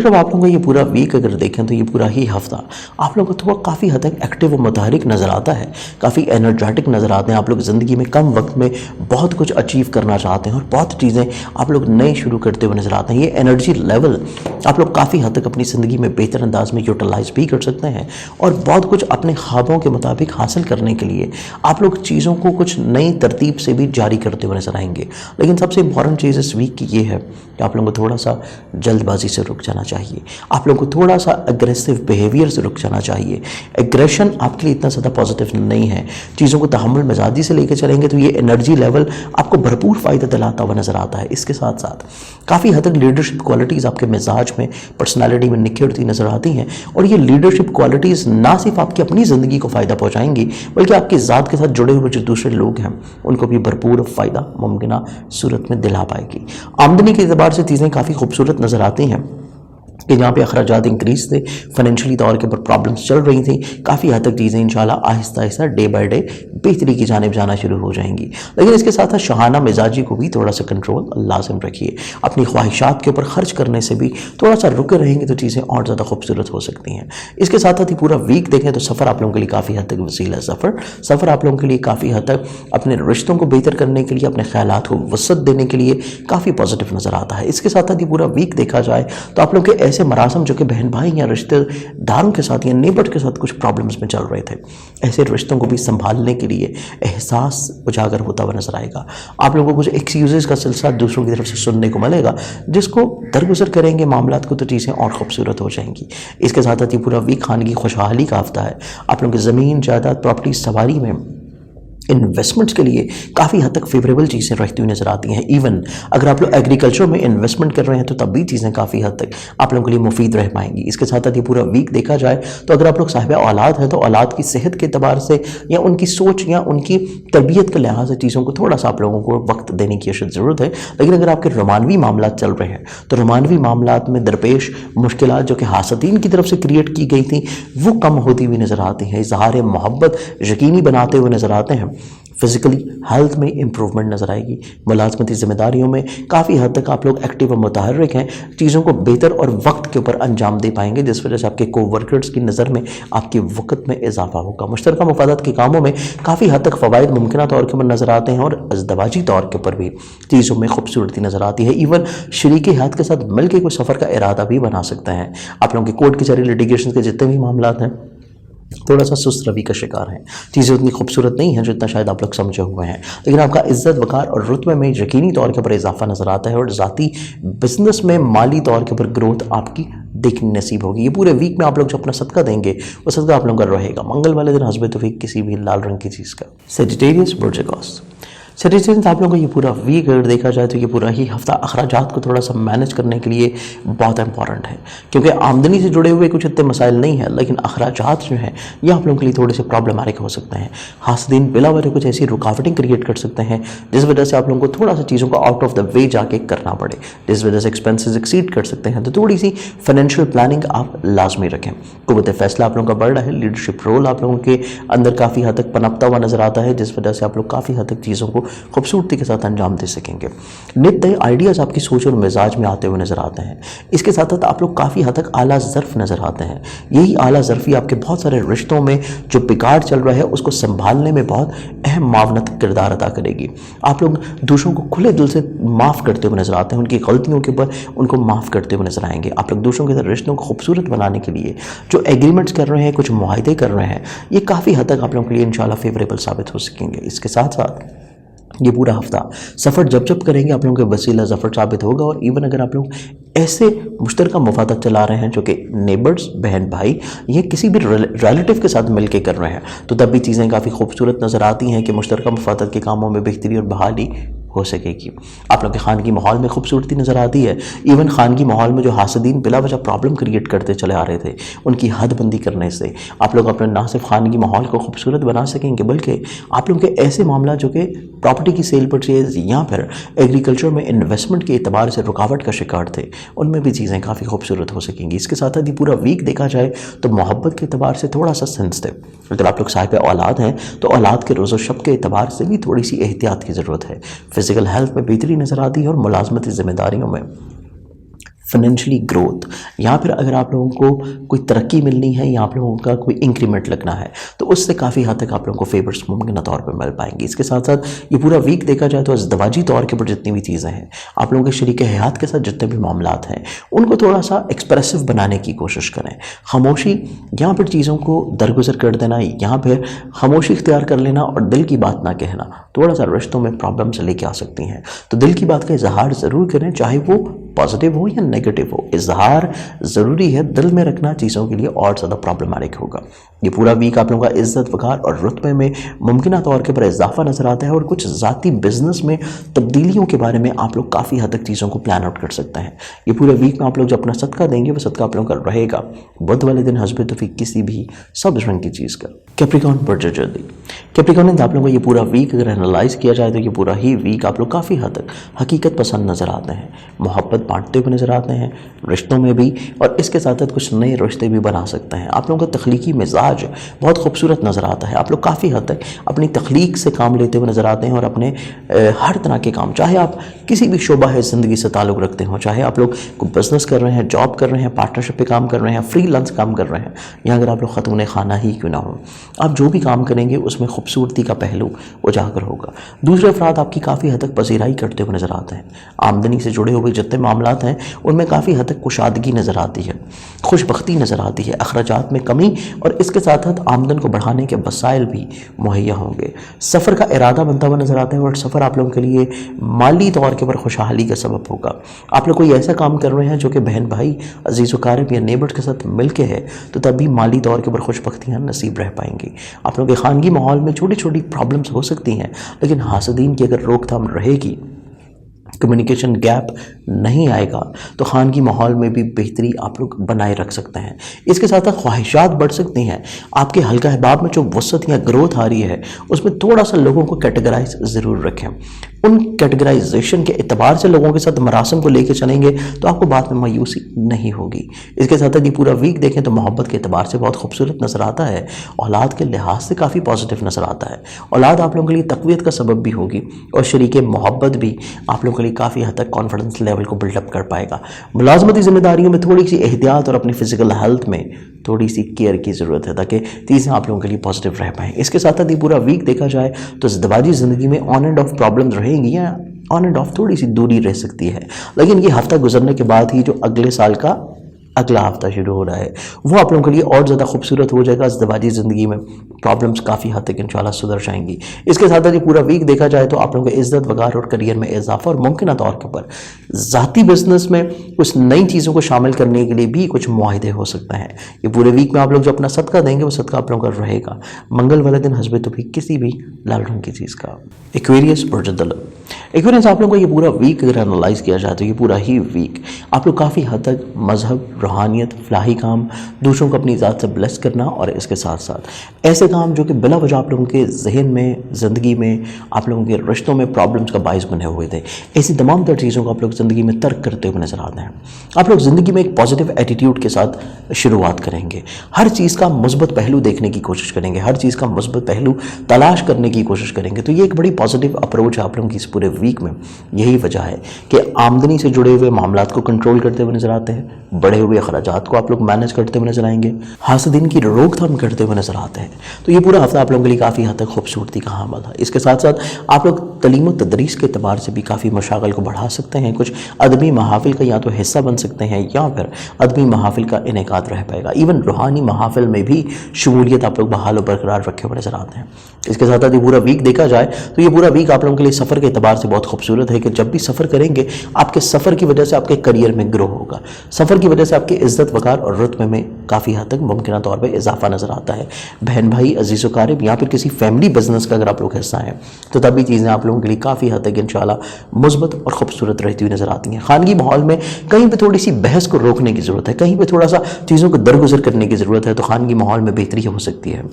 आप लोगों का ये पूरा वीक अगर देखें तो ये पूरा ही हफ्ता आप लोगों को थोड़ा काफ़ी हद तक एक्टिव और मुतहरिक नज़र आता है, काफ़ी एनर्जेटिक नज़र आते हैं। आप लोग ज़िंदगी में कम वक्त में बहुत कुछ अचीव करना चाहते हैं और बहुत चीज़ें आप लोग नए शुरू करते हुए नज़र आते हैं। ये एनर्जी लेवल आप लोग काफ़ी हद तक अपनी ज़िंदगी में बेहतर अंदाज में यूटिलाइज भी कर सकते हैं और बहुत कुछ अपने ख्वाबों के मुताबिक हासिल करने के लिए आप लोग चीज़ों को कुछ नई तरतीब से भी जारी करते हुए नजर आएंगे। लेकिन सबसे इंपॉर्टेंट चीज़ इस वीक की ये है कि आप लोगों को थोड़ा सा जल्दबाजी से रुक जाना चाहिए, आप लोगों को थोड़ा सा अग्रेसिव बिहेवियर से रुक जाना चाहिए। एग्रेशन आपके लिए इतना ज़्यादा पॉजिटिव नहीं है। चीज़ों को तहम्मुल मिजाजी से लेकर चलेंगे तो ये एनर्जी लेवल आपको भरपूर फ़ायदा दिलाता हुआ नज़र आता है। इसके साथ साथ काफ़ी हद तक लीडरशिप क्वालिटीज़ आपके मिजाज में, पर्सनैलिटी में निखरती नज़र आती हैं और ये लीडरशिप क्वालिटीज़ ना सिर्फ आपकी अपनी ज़िंदगी को फ़ायदा पहुँचाएंगी बल्कि आपकी ज़ात के साथ जुड़े हुए जो दूसरे लोग हैं उनको भी भरपूर फ़ायदा मुमकिन सूरत में दिला पाएगी। आमदनी के एतबार से चीज़ें काफ़ी खूबसूरत नज़र आती हैं। کہ जहाँ पे अखराजात इंक्रीज थे, फाइनेंशियली तौर के ऊपर प्रॉब्लम्स चल रही थी, काफ़ी हद तक चीज़ें इंशाल्लाह Aahista Aahista day by day बेहतरी की जानिब जाना शुरू हो जाएंगी। लेकिन इसके साथ साथ शहाना मिजाजी को भी थोड़ा सा कंट्रोल लाजिम रखिए। अपनी ख्वाहिशात के ऊपर खर्च करने से भी थोड़ा सा रुके रहेंगे तो चीज़ें और ज़्यादा खूबसूरत हो सकती हैं। इसके साथ साथ ही पूरा वीक देखें तो सफ़र आप लोगों के लिए काफ़ी हद तक वसीला है। सफ़र आप लोगों के लिए काफ़ी हद तक अपने रिश्तों को बेहतर करने के लिए, अपने ख्यालात को वसअत देने के लिए काफ़ी पॉजिटिव नज़र आता है। इसके साथ साथ ही पूरा वीक देखा जाए तो आप लोग के ऐसे मरासम जो कि बहन भाई या रिश्तेदारों के साथ या नेबर के साथ कुछ प्रॉब्लम्स में चल रहे थे, ऐसे रिश्तों को भी संभालने के लिए एहसास उजागर होता हुआ नजर आएगा। आप लोगों को कुछ एक्सक्यूजेस का सिलसिला दूसरों की तरफ से सुनने को मिलेगा, जिसको दरगुजर करेंगे मामलात को तो चीज़ें और खूबसूरत हो जाएंगी। इसके साथ साथ ही पूरा वीक खानगी खुशहाली का हफ्ता है। आप लोगों की ज़मीन जायदाद प्रॉपर्टी सवारी में इन्वेस्टमेंट्स के लिए काफ़ी हद तक फेवरेबल चीज़ें रहती हुई नज़र आती हैं। इवन अगर आप लोग एग्रीकल्चर में इन्वेस्टमेंट कर रहे हैं तो तब भी चीज़ें काफ़ी हद तक आप लोगों के लिए मुफीद रह पाएंगी। इसके साथ साथ ये पूरा वीक देखा जाए तो अगर आप लोग साहिब औलाद हैं तो औलाद की सेहत के अतबार से या उनकी सोच या उनकी तरबियत के लिहाज से चीज़ों को थोड़ा सा आप लोगों को वक्त देने की अशद ज़रूरत है। लेकिन अगर आपके रोमानवी मामला चल रहे हैं तो रोमानवी मामला में दरपेश मुश्किलात जो कि हासदीन की तरफ से क्रिएट की गई थी वो कम होती हुई नज़र आती हैं। इज़हार मोहब्बत यकीनी बनाते हुए नज़र आते हैं। फिज़िकली हेल्थ में इम्प्रूवमेंट नज़र आएगी। मुलाजमती ज़िम्मेदारियों में काफ़ी हद तक आप लोग एक्टिव और मुतहर्रिक हैं, चीज़ों को बेहतर और वक्त के ऊपर अंजाम दे पाएंगे, जिस वजह से आपके कोवर्कर्स की नज़र में आपकी वक़्त में इजाफा होगा। मुश्तरका मफादात के कामों में काफ़ी हद तक फ़वाइद मुमकिन तौर के ऊपर नज़र आते हैं और अज़दवाजी तौर के ऊपर भी चीज़ों में खूबसूरती नज़र आती है। इवन शरीक हयात के साथ मिल के कोई सफ़र का इरादा भी बना सकते हैं। आप लोगों के कोर्ट कचहरी लिटिगेशन के जितने भी मामला हैं थोड़ा सा सुस्त रवि का शिकार हैं, चीज़ें उतनी खूबसूरत नहीं हैं जितना शायद आप लोग समझे हुए हैं। लेकिन आपका इज्जत वकार और रुतबे में यकीनी तौर के ऊपर इजाफा नज़र आता है और ज़ाती बिजनेस में माली तौर के ऊपर ग्रोथ आपकी देखनी नसीब होगी। ये पूरे वीक में आप लोग जो अपना सदका देंगे वो सदका आप लोगों का रहेगा। मंगल वाले दिन हस्बे तौफीक किसी भी लाल रंग की चीज़ का। सेजिटेरियस बुर्ज सैजिटेरियस आप लोगों को ये पूरा वीक अगर देखा जाए तो ये पूरा ही हफ्ता अखराजात को थोड़ा सा मैनेज करने के लिए बहुत इंपॉर्टेंट है, क्योंकि आमदनी से जुड़े हुए कुछ इतने मसाइल नहीं है, लेकिन अखराजात जो हैं ये आप लोगों के लिए थोड़े से प्रॉब्लमेटिक हो सकते हैं। हासदीन बिला वजह कुछ ऐसी रुकावटें क्रिएट कर सकते हैं जिस वजह से आप लोगों को थोड़ा सा चीज़ों को आउट ऑफ द वे जाके करना पड़े, जिस वजह से एक्सपेंसेस एक्सीड कर सकते हैं। तो थोड़ी सी फाइनेंशियल प्लानिंग आप लाजमी रखें। क़ुव्वत फैसला आप लोगों का बढ़ रहा है, लीडरशिप रोल आप लोगों के अंदर काफ़ी हद तक पनपता हुआ नज़र आता है, जिस वजह से आप लोग काफ़ी हद तक चीज़ों को खूबसूरती साथ अंजाम दे सकेंगे। नित नए आइडियाज़ आपकी सोच और मिजाज में आते हुए नजर आते हैं। इसके साथ साथ आप लोग काफ़ी हद तक आला ज़र्फ़ नज़र आते हैं। यही आला ज़र्फ़ी आपके बहुत सारे रिश्तों में जो बिगाड़ चल रहा है उसको संभालने में बहुत अहम मावनत किरदार अदा करेगी। आप लोग दूसरों को खुले दिल से माफ़ करते हुए नजर आते हैं, उनकी गलतियों के ऊपर उनको माफ़ करते हुए नजर आएंगे। आप लोग दूसरों के साथ रिश्तों को खूबसूरत बनाने के लिए जो एग्रीमेंट्स कर रहे हैं, कुछ मुआहदे कर रहे हैं, ये काफ़ी हद तक आप लोगों के लिए इंशाल्लाह फेवरेबल साबित हो सकेंगे। इसके साथ साथ ये पूरा हफ्ता सफ़र जब करेंगे आप लोगों के वसीला ज़फ़र साबित होगा। और इवन अगर आप लोग ऐसे मुश्तरका मफादात चला रहे हैं जो कि नेबर्स बहन भाई ये किसी भी रिलेटिव के साथ मिल के कर रहे हैं तो तब भी चीज़ें काफ़ी खूबसूरत नज़र आती हैं कि मुश्तरका मफादात के कामों में बेहतरी और बहाली हो सकेगी। आप लोग के खानगी माहौल में खूबसूरती नज़र आती है। इवन खानगी माहौल में जो हासदीन बिला वजह प्रॉब्लम क्रिएट करते चले आ रहे थे उनकी हद बंदी करने से आप लोग अपने ना सिर्फ खानगी माहौल को खूबसूरत बना सकेंगे बल्कि आप लोग के ऐसे मामला जो कि प्रॉपर्टी की सेल परचेज या फिर एग्रीकल्चर में इन्वेस्टमेंट के एतबार से रुकावट का शिकार थे उनमें भी चीज़ें काफ़ी खूबसूरत हो सकेंगी। इसके साथ ही पूरा वीक देखा जाए तो मोहब्बत के एतबार से थोड़ा सा सेंसिटिव, अगर आप लोग साहिब औलाद हैं तो औलाद के रोज़ो शब के एतबार से भी थोड़ी सी एहतियात की ज़रूरत है। फिजिकल हेल्थ में बेहतरी नज़र आती है और मुलाजमती ज़िम्मेदारियों में फाइनेंशियली ग्रोथ या फिर अगर आप लोगों को कोई तरक्की मिलनी है या आप लोगों का कोई इंक्रीमेंट लगना है तो उससे काफ़ी हद तक आप लोगों को फेवर्स मुमकिन तौर पर मिल पाएंगे। इसके साथ साथ ये पूरा वीक देखा जाए तो अज़दवाजी तौर के ऊपर जितनी भी चीज़ें हैं आप लोगों के शरीक हयात के साथ जितने भी मामलात हैं उनको थोड़ा सा एक्सप्रेसिव बनाने की कोशिश करें। खामोशी या फिर चीज़ों को दरगुजर कर देना या फिर खामोशी इख्तियार कर लेना और दिल की बात ना कहना थोड़ा सा रिश्तों में प्रॉब्लम्स लेके आ सकती हैं। तो दिल की बात का इजहार ज़रूर करें, चाहे वो पॉजिटिव हो या नेगेटिव हो, इजहार ज़रूरी है, दिल में रखना चीज़ों के लिए और ज़्यादा प्रॉब्लमेटिक होगा। ये पूरा वीक आप लोगों का इज़्ज़त वक़ार और रुतबे में मुमकिन तौर के पर इजाफा नज़र आता है और कुछ ज़ाती बिजनेस में तब्दीलियों के बारे में आप लोग काफ़ी हद तक चीज़ों को प्लान आउट कर सकते हैं। ये पूरे वीक में आप लोग जो अपना सदका देंगे वो सदका आप लोगों का रहेगा बुध वाले दिन हस्बे तौफीक किसी भी सब्ज़ रंग की चीज़ का। कैप्रिकॉर्न बर्ज जल्दी कैप्रिकॉर्नियंस आप लोगों को ये पूरा वीक अगर एनालाइज किया जाए तो ये पूरा ही वीक आप लोग काफ़ी हद तक हकीकत पसंद नज़र आते हैं, मोहब्बत बांटते हुए नज़र आते हैं रिश्तों में भी, और इसके साथ साथ कुछ नए रिश्ते भी बना सकते हैं। आप लोगों का तख्लीकी मिजाज बहुत खूबसूरत नज़र आता है। आप लोग काफ़ी हद तक अपनी तख्लीक से काम लेते हुए नज़र आते हैं और अपने हर तरह के काम, चाहे आप किसी भी शोबा है ज़िंदगी से ताल्लुक़ रखते हो, चाहे आप लोग कोई बिज़नेस कर रहे हैं, जॉब कर रहे हैं, पार्टनरशिप पे काम कर रहे हैं, फ्रीलांस काम कर रहे हैं, या अगर आप लोग ख़ातून खाना ही क्यों ना हो, आप जो भी काम करेंगे उसमें खूबसूरती का पहलू उजागर होगा। दूसरे अफराद आपकी काफ़ी हद तक पजीराई करते हुए नज़र आते हैं। आमदनी से जुड़े हुए जितने मामलात हैं उनमें काफ़ी हद तक कुशादगी नज़र आती है, खुशबख्ती नज़र आती है, अखराजात में कमी, और इसके साथ साथ आमदन को बढ़ाने के वसाइल भी मुहैया होंगे। सफ़र का इरादा बनता हुआ नज़र आता है और सफ़र आप लोगों के लिए माली तौर के ऊपर खुशहाली का सबब होगा। आप लोग कोई ऐसा काम कर रहे हैं जो कि बहन भाई, अजीज़ व क़ारिब या नेबर्स के साथ मिल के है, तो तभी माली तौर के ऊपर खुशबख्तियाँ नसीब रह पाएंगी। आप लोग के ख़ानगी माहौल में छोटी छोटी प्रॉब्लम्स हो सकती हैं, लेकिन हासदीन की अगर रोकथाम रहेगी, कम्युनिकेशन गैप नहीं आएगा, तो ख़ानगी माहौल में भी बेहतरी आप लोग बनाए रख सकते हैं। इसके साथ साथ ख्वाहिशात बढ़ सकती हैं। आपके हल्का अहबाब में जो वसत या ग्रोथ आ रही है उसमें थोड़ा सा लोगों को कैटेगराइज ज़रूर रखें। उन कैटेगराइजेशन के एतबार से लोगों के साथ मरासम को लेकर चलेंगे तो आपको बाद में मायूसी नहीं होगी। इसके साथ साथ ये पूरा वीक देखें तो मोहब्बत के एतबार से बहुत खूबसूरत नज़र आता है, औलाद के लिहाज से काफ़ी पॉजिटिव नज़र आता है। औलाद आप लोगों के लिए तक़वियत का सबब भी होगी और शरीके मोहब्बत भी आप लोगों के लिए काफ़ी हद तक कॉन्फिडेंस लेवल को बिल्डअप कर पाएगा। मुलाजमती जिम्मेदारियों में थोड़ी सी एहतियात और अपनी फ़िज़िकल हेल्थ में थोड़ी सी केयर की ज़रूरत है ताकि चीज़ें आप लोगों के लिए पॉजिटिव रह पाएँ। इसके साथ साथ ये पूरा वीक देखा जाए तो ज़िंदगी ज़िंदगी में ऑन एंड ऑफ प्रॉब्लम्स रहेंगी या ऑन एंड ऑफ थोड़ी सी दूरी रह सकती है, लेकिन ये हफ्ता गुजरने के बाद ही जो अगले साल का अगला हफ्ता शुरू हो रहा है वो आप लोगों के लिए और ज़्यादा खूबसूरत हो जाएगा। ज़िंदगी ज़िंदगी में प्रॉब्लम्स काफ़ी हद तक इंशाल्लाह सुधर जाएंगी। इसके साथ साथ ये पूरा वीक देखा जाए तो आप लोगों के इज़्ज़त वक़ार और करियर में इजाफा और मुमकिन तौर के ऊपर ज़ाती बिजनेस में कुछ नई चीज़ों को शामिल करने के लिए भी कुछ मुआहदे हो सकते हैं। ये पूरे वीक में आप लोग जो अपना सदका देंगे वो सदका आप लोगों का रहेगा। मंगल वाले दिन हस्बे तो भी किसी भी लाल रंग की चीज़ का। एक्वेरियस एक्वेरियस आप लोगों को ये पूरा वीक अगर एनालाइज किया जाए तो ये पूरा ही वीक आप लोग काफ़ी हद तक मजहब, रूहानियत, फलाही काम, दूसरों को अपनी ज़ात से ब्लेस करना और इसके साथ साथ ऐसे काम जो कि बिला वजह आप लोगों के जहन में, ज़िंदगी में, आप लोगों के रिश्तों में प्रॉब्लम्स का बाइस बने हुए थे, ऐसी तमाम तर चीज़ों को आप लोग ज़िंदगी में तर्क करते हुए नज़र आते हैं। आप लोग ज़िंदगी में एक पॉजिटिव एटीट्यूड के साथ शुरुआत करेंगे, हर चीज़ का मुस्बत पहलू देखने की कोशिश करेंगे, हर चीज़ का मुस्बत पहलू तलाश करने की कोशिश करेंगे। तो ये एक बड़ी पॉजिटिव अप्रोच है आप लोगों की इस पूरे वीक में। यही वजह है कि आमदनी से जुड़े हुए मामलात को कंट्रोल करते हुए नजर आते हैं, बढ़े हुए अखराजात को आप लोग मैनेज करते हुए नजर आएंगे, हासदीन की रोकथाम करते हुए नजर आते हैं। तो ये पूरा हफ्ता आप लोगों के लिए काफ़ी हद तक खूबसूरती का हामिल है। इसके साथ साथ आप लोग तलीम व तदरीस के अतबार से भी काफ़ी मशागल को बढ़ा सकते हैं। कुछ अदबी महाफिल का या तो हिस्सा बन सकते हैं या फिर अदबी महाफिल का इनेकाद रह पाएगा। इवन रूहानी महाफिल में भी शमूलियत आप लोग बहाल और बरकरार रखे हुए नजर आते हैं। इसके साथ साथ ये पूरा वीक देखा जाए तो ये पूरा वीक आप लोगों के लिए सफ़र के अतबार से बहुत खूबसूरत है कि जब भी सफ़र करेंगे आपके सफ़र की वजह से आपके करियर में ग्रो होगा, सफ़र की वजह से आपके इज़्ज़त वक़ार और रुतबे में काफ़ी हद तक मुमकिन तौर पर इजाफा नज़र आता है। बहन भाई, अजीज़ व क़ारिब या फिर किसी फैमिली बिजनेस का अगर आप लोग हिस्सा हैं तो तभी चीज़ें आप लोगों के लिए काफ़ी हद तक इंशाल्लाह मुस्बत और खूबसूरत रहती हुई नज़र आती हैं। खानगी माहौल में कहीं पर थोड़ी सी बहस को रोकने की ज़रूरत है, कहीं पर थोड़ा सा चीज़ों को दरगुजर करने की ज़रूरत है, तो खानगी माहौल में बेहतरी हो सकती है।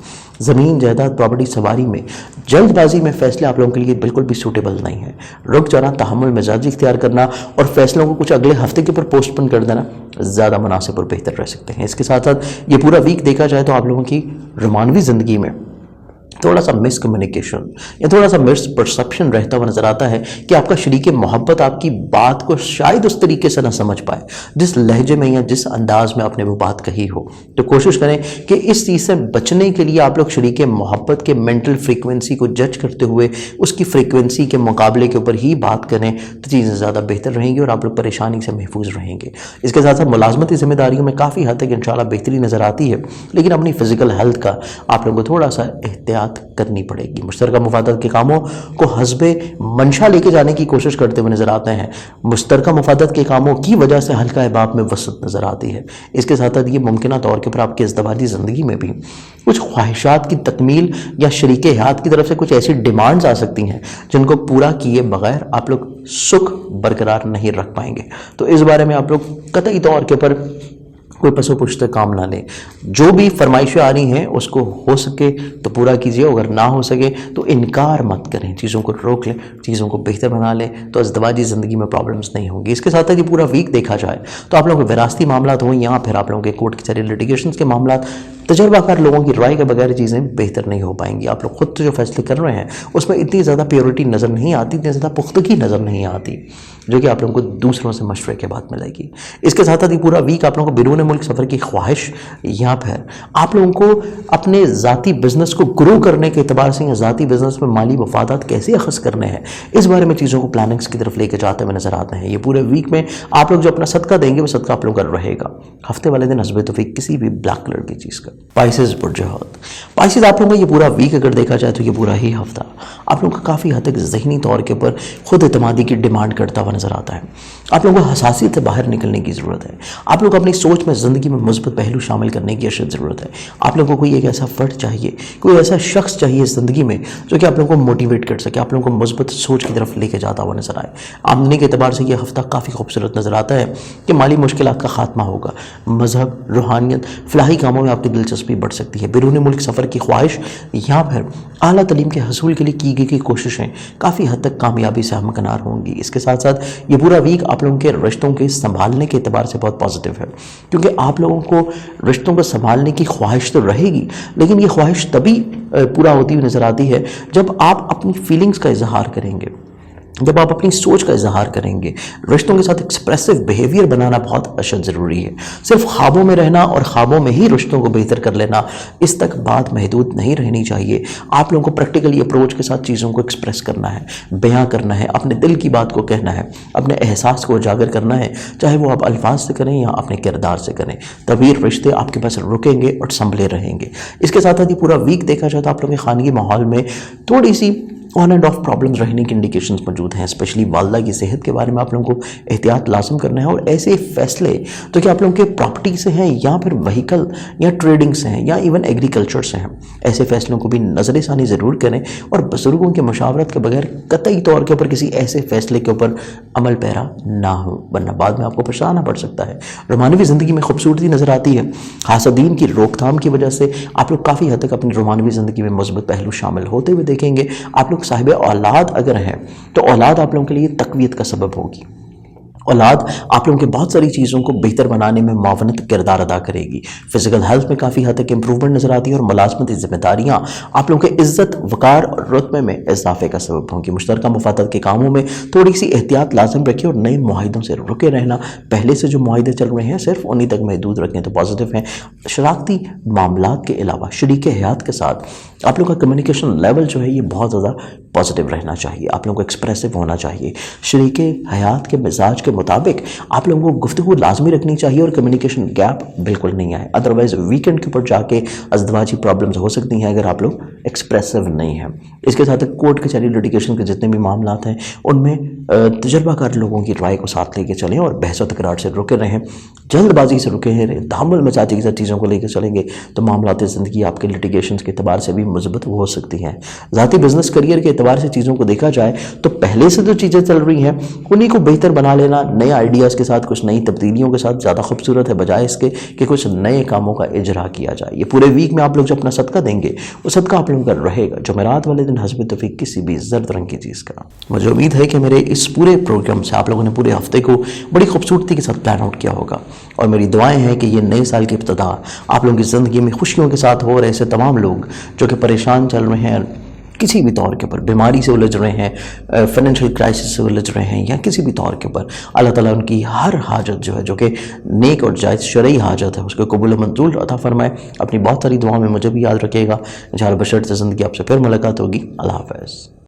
ज़मीन जायदाद प्रॉपर्टी सवारी में जल्दबाजी में फैसले आप लोगों के लिए बिल्कुल भी सूटेबल नहीं है। रुक जाना, तहम्मुल मिजाज इख्तियार करना और फैसलों को कुछ अगले हफ्ते के ऊपर पोस्टपोन कर देना ज़्यादा मुनासिब और बेहतर रह सकते हैं। इसके साथ साथ ये पूरा वीक देखा जाए तो आप लोगों की रोमानवी ज़िंदगी में थोड़ा सा मिसकम्युनिकेशन या थोड़ा सा मिस परसेप्शन रहता हुआ नज़र आता है कि आपका शरीक मोहब्बत आपकी बात को शायद उस तरीके से ना समझ पाए जिस लहजे में या जिस अंदाज में आपने वो बात कही हो। तो कोशिश करें कि इस चीज़ से बचने के लिए आप लोग शरीक मोहब्बत के मेंटल फ्रीक्वेंसी को जज करते हुए उसकी फ्रीक्वेंसी के मुकाबले के ऊपर ही बात करें तो चीज़ें ज़्यादा बेहतर रहेंगी और आप लोग परेशानी से महफूज रहेंगे। इसके साथ साथ मुलाजमती जिम्मेदारियों में काफ़ी हद तक इंशाल्लाह बेहतरी नज़र आती है, लेकिन अपनी फ़िज़िकल हेल्थ का आप लोगों को थोड़ा सा एहतियात करनी पड़ेगी। मुश्तरका मुफादत के कामों को हस्बे मंशा लेके जाने की कोशिश करते हुए नजर आते हैं। मुश्तरका मुफादत के कामों की वजह से हल्का अहबाब में वसत नजर आती है। इसके साथ साथ ये मुमकिन तौर के ऊपर आपकी इज़्दवाजी ज़िंदगी में भी कुछ ख्वाहिशात की तकमील या शरीके हयात की तरफ से कुछ ऐसी डिमांड्स आ सकती हैं जिनको पूरा किए बगैर आप लोग सुख बरकरार नहीं रख पाएंगे। तो इस बारे में आप लोग कतई तौर के ऊपर कोई पशु पुष्ट काम ना लें। जो भी फरमाइशें आ रही हैं उसको हो सके तो पूरा कीजिए, अगर ना हो सके तो इनकार मत करें, चीज़ों को रोक लें, चीज़ों को बेहतर बना लें, तो अज़दवाजी ज़िंदगी में प्रॉब्लम्स नहीं होंगी। इसके साथ साथ ये पूरा वीक देखा जाए तो आप लोगों के विरासती मामला हों या फिर आप लोगों के कोर्ट कचहरी लिटिगेशन के मामला, तजर्बाकार लोगों की राय के बगैर चीज़ें बेहतर नहीं हो पाएंगी। आप लोग खुद जो फैसले कर रहे हैं उसमें इतनी ज़्यादा प्योरिटी नज़र नहीं आती, इतनी ज़्यादा पुख्तगी नज़र नहीं आती, जो कि आप लोगों को दूसरों से मशवरे के बाद मिलेगी। इसके साथ साथ ये पूरा वीक आप लोगों को बिरून मुल्क सफ़र की ख्वाहिश या फिर आप लोगों को अपने ज़ाती बिज़नेस को ग्रो करने के अतबार से या ज़ाती बिज़नेस में माली मफादात कैसे अखज़ करने हैं, इस बारे में चीज़ों को प्लानिंग्स की तरफ लेके जाते हुए नज़र आते हैं। ये पूरे वीक में आप लोग जो अपना सदका देंगे वो सदका आप लोगों का रहेगा। हफ्ते वाले दिन हस्बे तौफीक किसी भी ब्लैक कलर की चीज़ का। पाइसेस बुर्जहात, पाइसेस आप लोगों का ये पूरा वीक अगर देखा जाए तो ये पूरा ही हफ्ता आप लोगों का काफ़ी हद तक ज़हनी तौर के ऊपर खुद एतमादी की डिमांड करता हुआ नज़र आता है। आप लोगों को हसासियत से बाहर निकलने की ज़रूरत है। आप लोग अपनी सोच में ज़िंदगी में मुस्बत पहलू शामिल करने की अशद ज़रूरत है। आप लोगों को कोई एक ऐसा फ़र्द चाहिए, कोई ऐसा शख्स चाहिए ज़िंदगी में जो कि आप लोगों को मोटिवेट कर सके, आप लोगों को मुस्बत सोच की तरफ लेके जाता हुआ नज़र आए। आमदनी के अतबार से ये हफ्ता काफ़ी खूबसूरत नज़र आता है कि माली मुश्किलात का खात्मा होगा, मजहब, रूहानियत, फलाही कामों में आपकी दिलचस्पी बढ़ सकती है। बिरून मुल्क सफ़र की ख्वाहिश या फिर आला तलीम के हसूल के लिए की गई कोशिशें काफ़ी हद तक कामयाबी से हमकनार होंगी। इसके साथ साथ ये पूरा वीक आप लोगों के रिश्तों के संभालने के एतबार से बहुत पॉजिटिव है, क्योंकि आप लोगों को रिश्तों को संभालने की ख्वाहिश तो रहेगी, लेकिन ये ख्वाहिश तभी पूरा होती हुई नज़र आती है जब आप अपनी फीलिंग्स का इजहार करेंगे, जब आप अपनी सोच का इजहार करेंगे। रिश्तों के साथ एक्सप्रेसिव बिहेवियर बनाना बहुत अशद ज़रूरी है। सिर्फ ख्वाबों में रहना और ख्वाबों में ही रिश्तों को बेहतर कर लेना, इस तक बात महदूद नहीं रहनी चाहिए। आप लोगों को प्रैक्टिकली अप्रोच के साथ चीज़ों को एक्सप्रेस करना है, बयां करना है, अपने दिल की बात को कहना है, अपने एहसास को उजागर करना है, चाहे वो आप अल्फाज से करें या अपने किरदार से करें, तभी रिश्ते आपके पास रुकेंगे और संभले रहेंगे। इसके साथ साथ ये पूरा वीक देखा जाए तो आप लोगों के खानगी माहौल में थोड़ी सी ऑन एंड ऑफ प्रॉब्लम्स रहने की इंडिकेशंस मौजूद हैं। स्पेशली वालदा की सेहत के बारे में आप लोगों को एहतियात लाजम करना है, और ऐसे फैसले जो कि आप लोगों के प्रॉपर्टी से हैं या फिर व्हीकल या ट्रेडिंग से हैं या इवन एग्रीकल्चर से हैं, ऐसे फैसलों को भी नज़र षानी ज़रूर करें और बुजुर्गों के मशावरत के बगैर कतई तौर के ऊपर किसी ऐसे फैसले के ऊपर अमल पैरा ना हो, वरना बाद में आपको पछताना पड़ सकता है। रोमानवी ज़िंदगी में खूबसूरती नज़र आती है। हासदीन की रोकथाम की वजह से आप लोग काफ़ी हद तक अपनी रोमानवी ज़िंदगी में मुस्बत पहलू शामिल होते हुए देखेंगे। आप लोग साहिब औलाद अगर हैं तो औलाद आप लोगों के लिए तकवीत का सबब होगी। औलाद आप लोगों के बहुत सारी चीज़ों को बेहतर बनाने में मावनत किरदार अदा करेगी। फिजिकल हेल्थ में काफ़ी हद तक इंप्रूवमेंट नज़र आती है, और मुलाजमती जिम्मेदारियाँ आप लोगों के इज़्ज़त, वक़ार और रुतबे में इजाफे का सबब होंगी। मुश्तरका मुफादत के कामों में थोड़ी सी एहतियात लाजम रखें और नए मुआहिदों से रुके रहना। पहले से जो मुआहिदे चल रहे हैं सिर्फ उन्हीं तक महदूद रखें तो पॉजिटिव हैं। शराकती मामलात के अलावा शरीक हयात के साथ आप लोगों का कम्युनिकेशन लेवल जो है ये बहुत ज़्यादा पॉजिटिव रहना चाहिए। आप लोगों को एक्सप्रेसिव होना चाहिए। शरीक हयात के मिजाज के मुताबिक आप लोगों को गुफ्तगू लाजमी रखनी चाहिए और कम्युनिकेशन गैप बिल्कुल नहीं आए। अदरवाइज वीकेंड के ऊपर जाके अज़दवाजी प्रॉब्लम्स हो सकती हैं अगर आप लोग एक्सप्रेसिव नहीं हैं। इसके साथ कोर्ट कचहरी लिटिगेशन के जितने भी मामला हैं उनमें तजर्बाकार लोगों की राय को साथ लेके चलें और बहस व तकरार से रुके रहें, जल्दबाजी से रुके रहें। धामुल मचाती के साथ चीज़ों को लेकर चलेंगे तो मामलात ज़िंदगी आपके लिटिगेशन के अतबार से भी मुस्बत हो सकती हैं। ज़ाती बिजनेस करियर के अतबार से चीज़ों को देखा जाए तो पहले से जो चीज़ें चल रही हैं उन्हीं को बेहतर बना लेना, नए आइडियाज़ के साथ, कुछ नई तब्दीलियों के साथ ज़्यादा खूबसूरत है, बजाय इसके कि कुछ नए कामों का इजरा किया जाए। ये पूरे वीक में आप लोग जो अपना सदका देंगे वो सदका आप लोगों का रहेगा जुमेरात वाले दिन हस्ब तौफीक किसी भी जर्द रंग की चीज़ का। मुझे उम्मीद है कि मेरे इस पूरे प्रोग्राम से आप लोगों ने पूरे हफ्ते को बड़ी खूबसूरती के साथ प्लान आउट किया होगा, और मेरी दुआएं हैं कि ये नए साल की इब्तिदा आप लोगों की ज़िंदगी में खुशियों के साथ हो। और ऐसे तमाम लोग जो कि परेशान चल रहे हैं, किसी भी तौर के ऊपर बीमारी से उलझ रहे हैं, फाइनेंशियल क्राइसिस से उलझ रहे हैं, या किसी भी तौर के ऊपर, अल्लाह ताला उनकी हर हाजत जो है जो कि नेक और जायज़ शरई हाजत है उसको कबूल मंजूर अता फरमाए। अपनी बहुत सारी दुआओं में मुझे भी याद रखिएगा। इंशाअल्लाह बशर्ते ज़िंदगी आपसे फिर मुलाकात होगी। अल्लाह हाफ़िज़।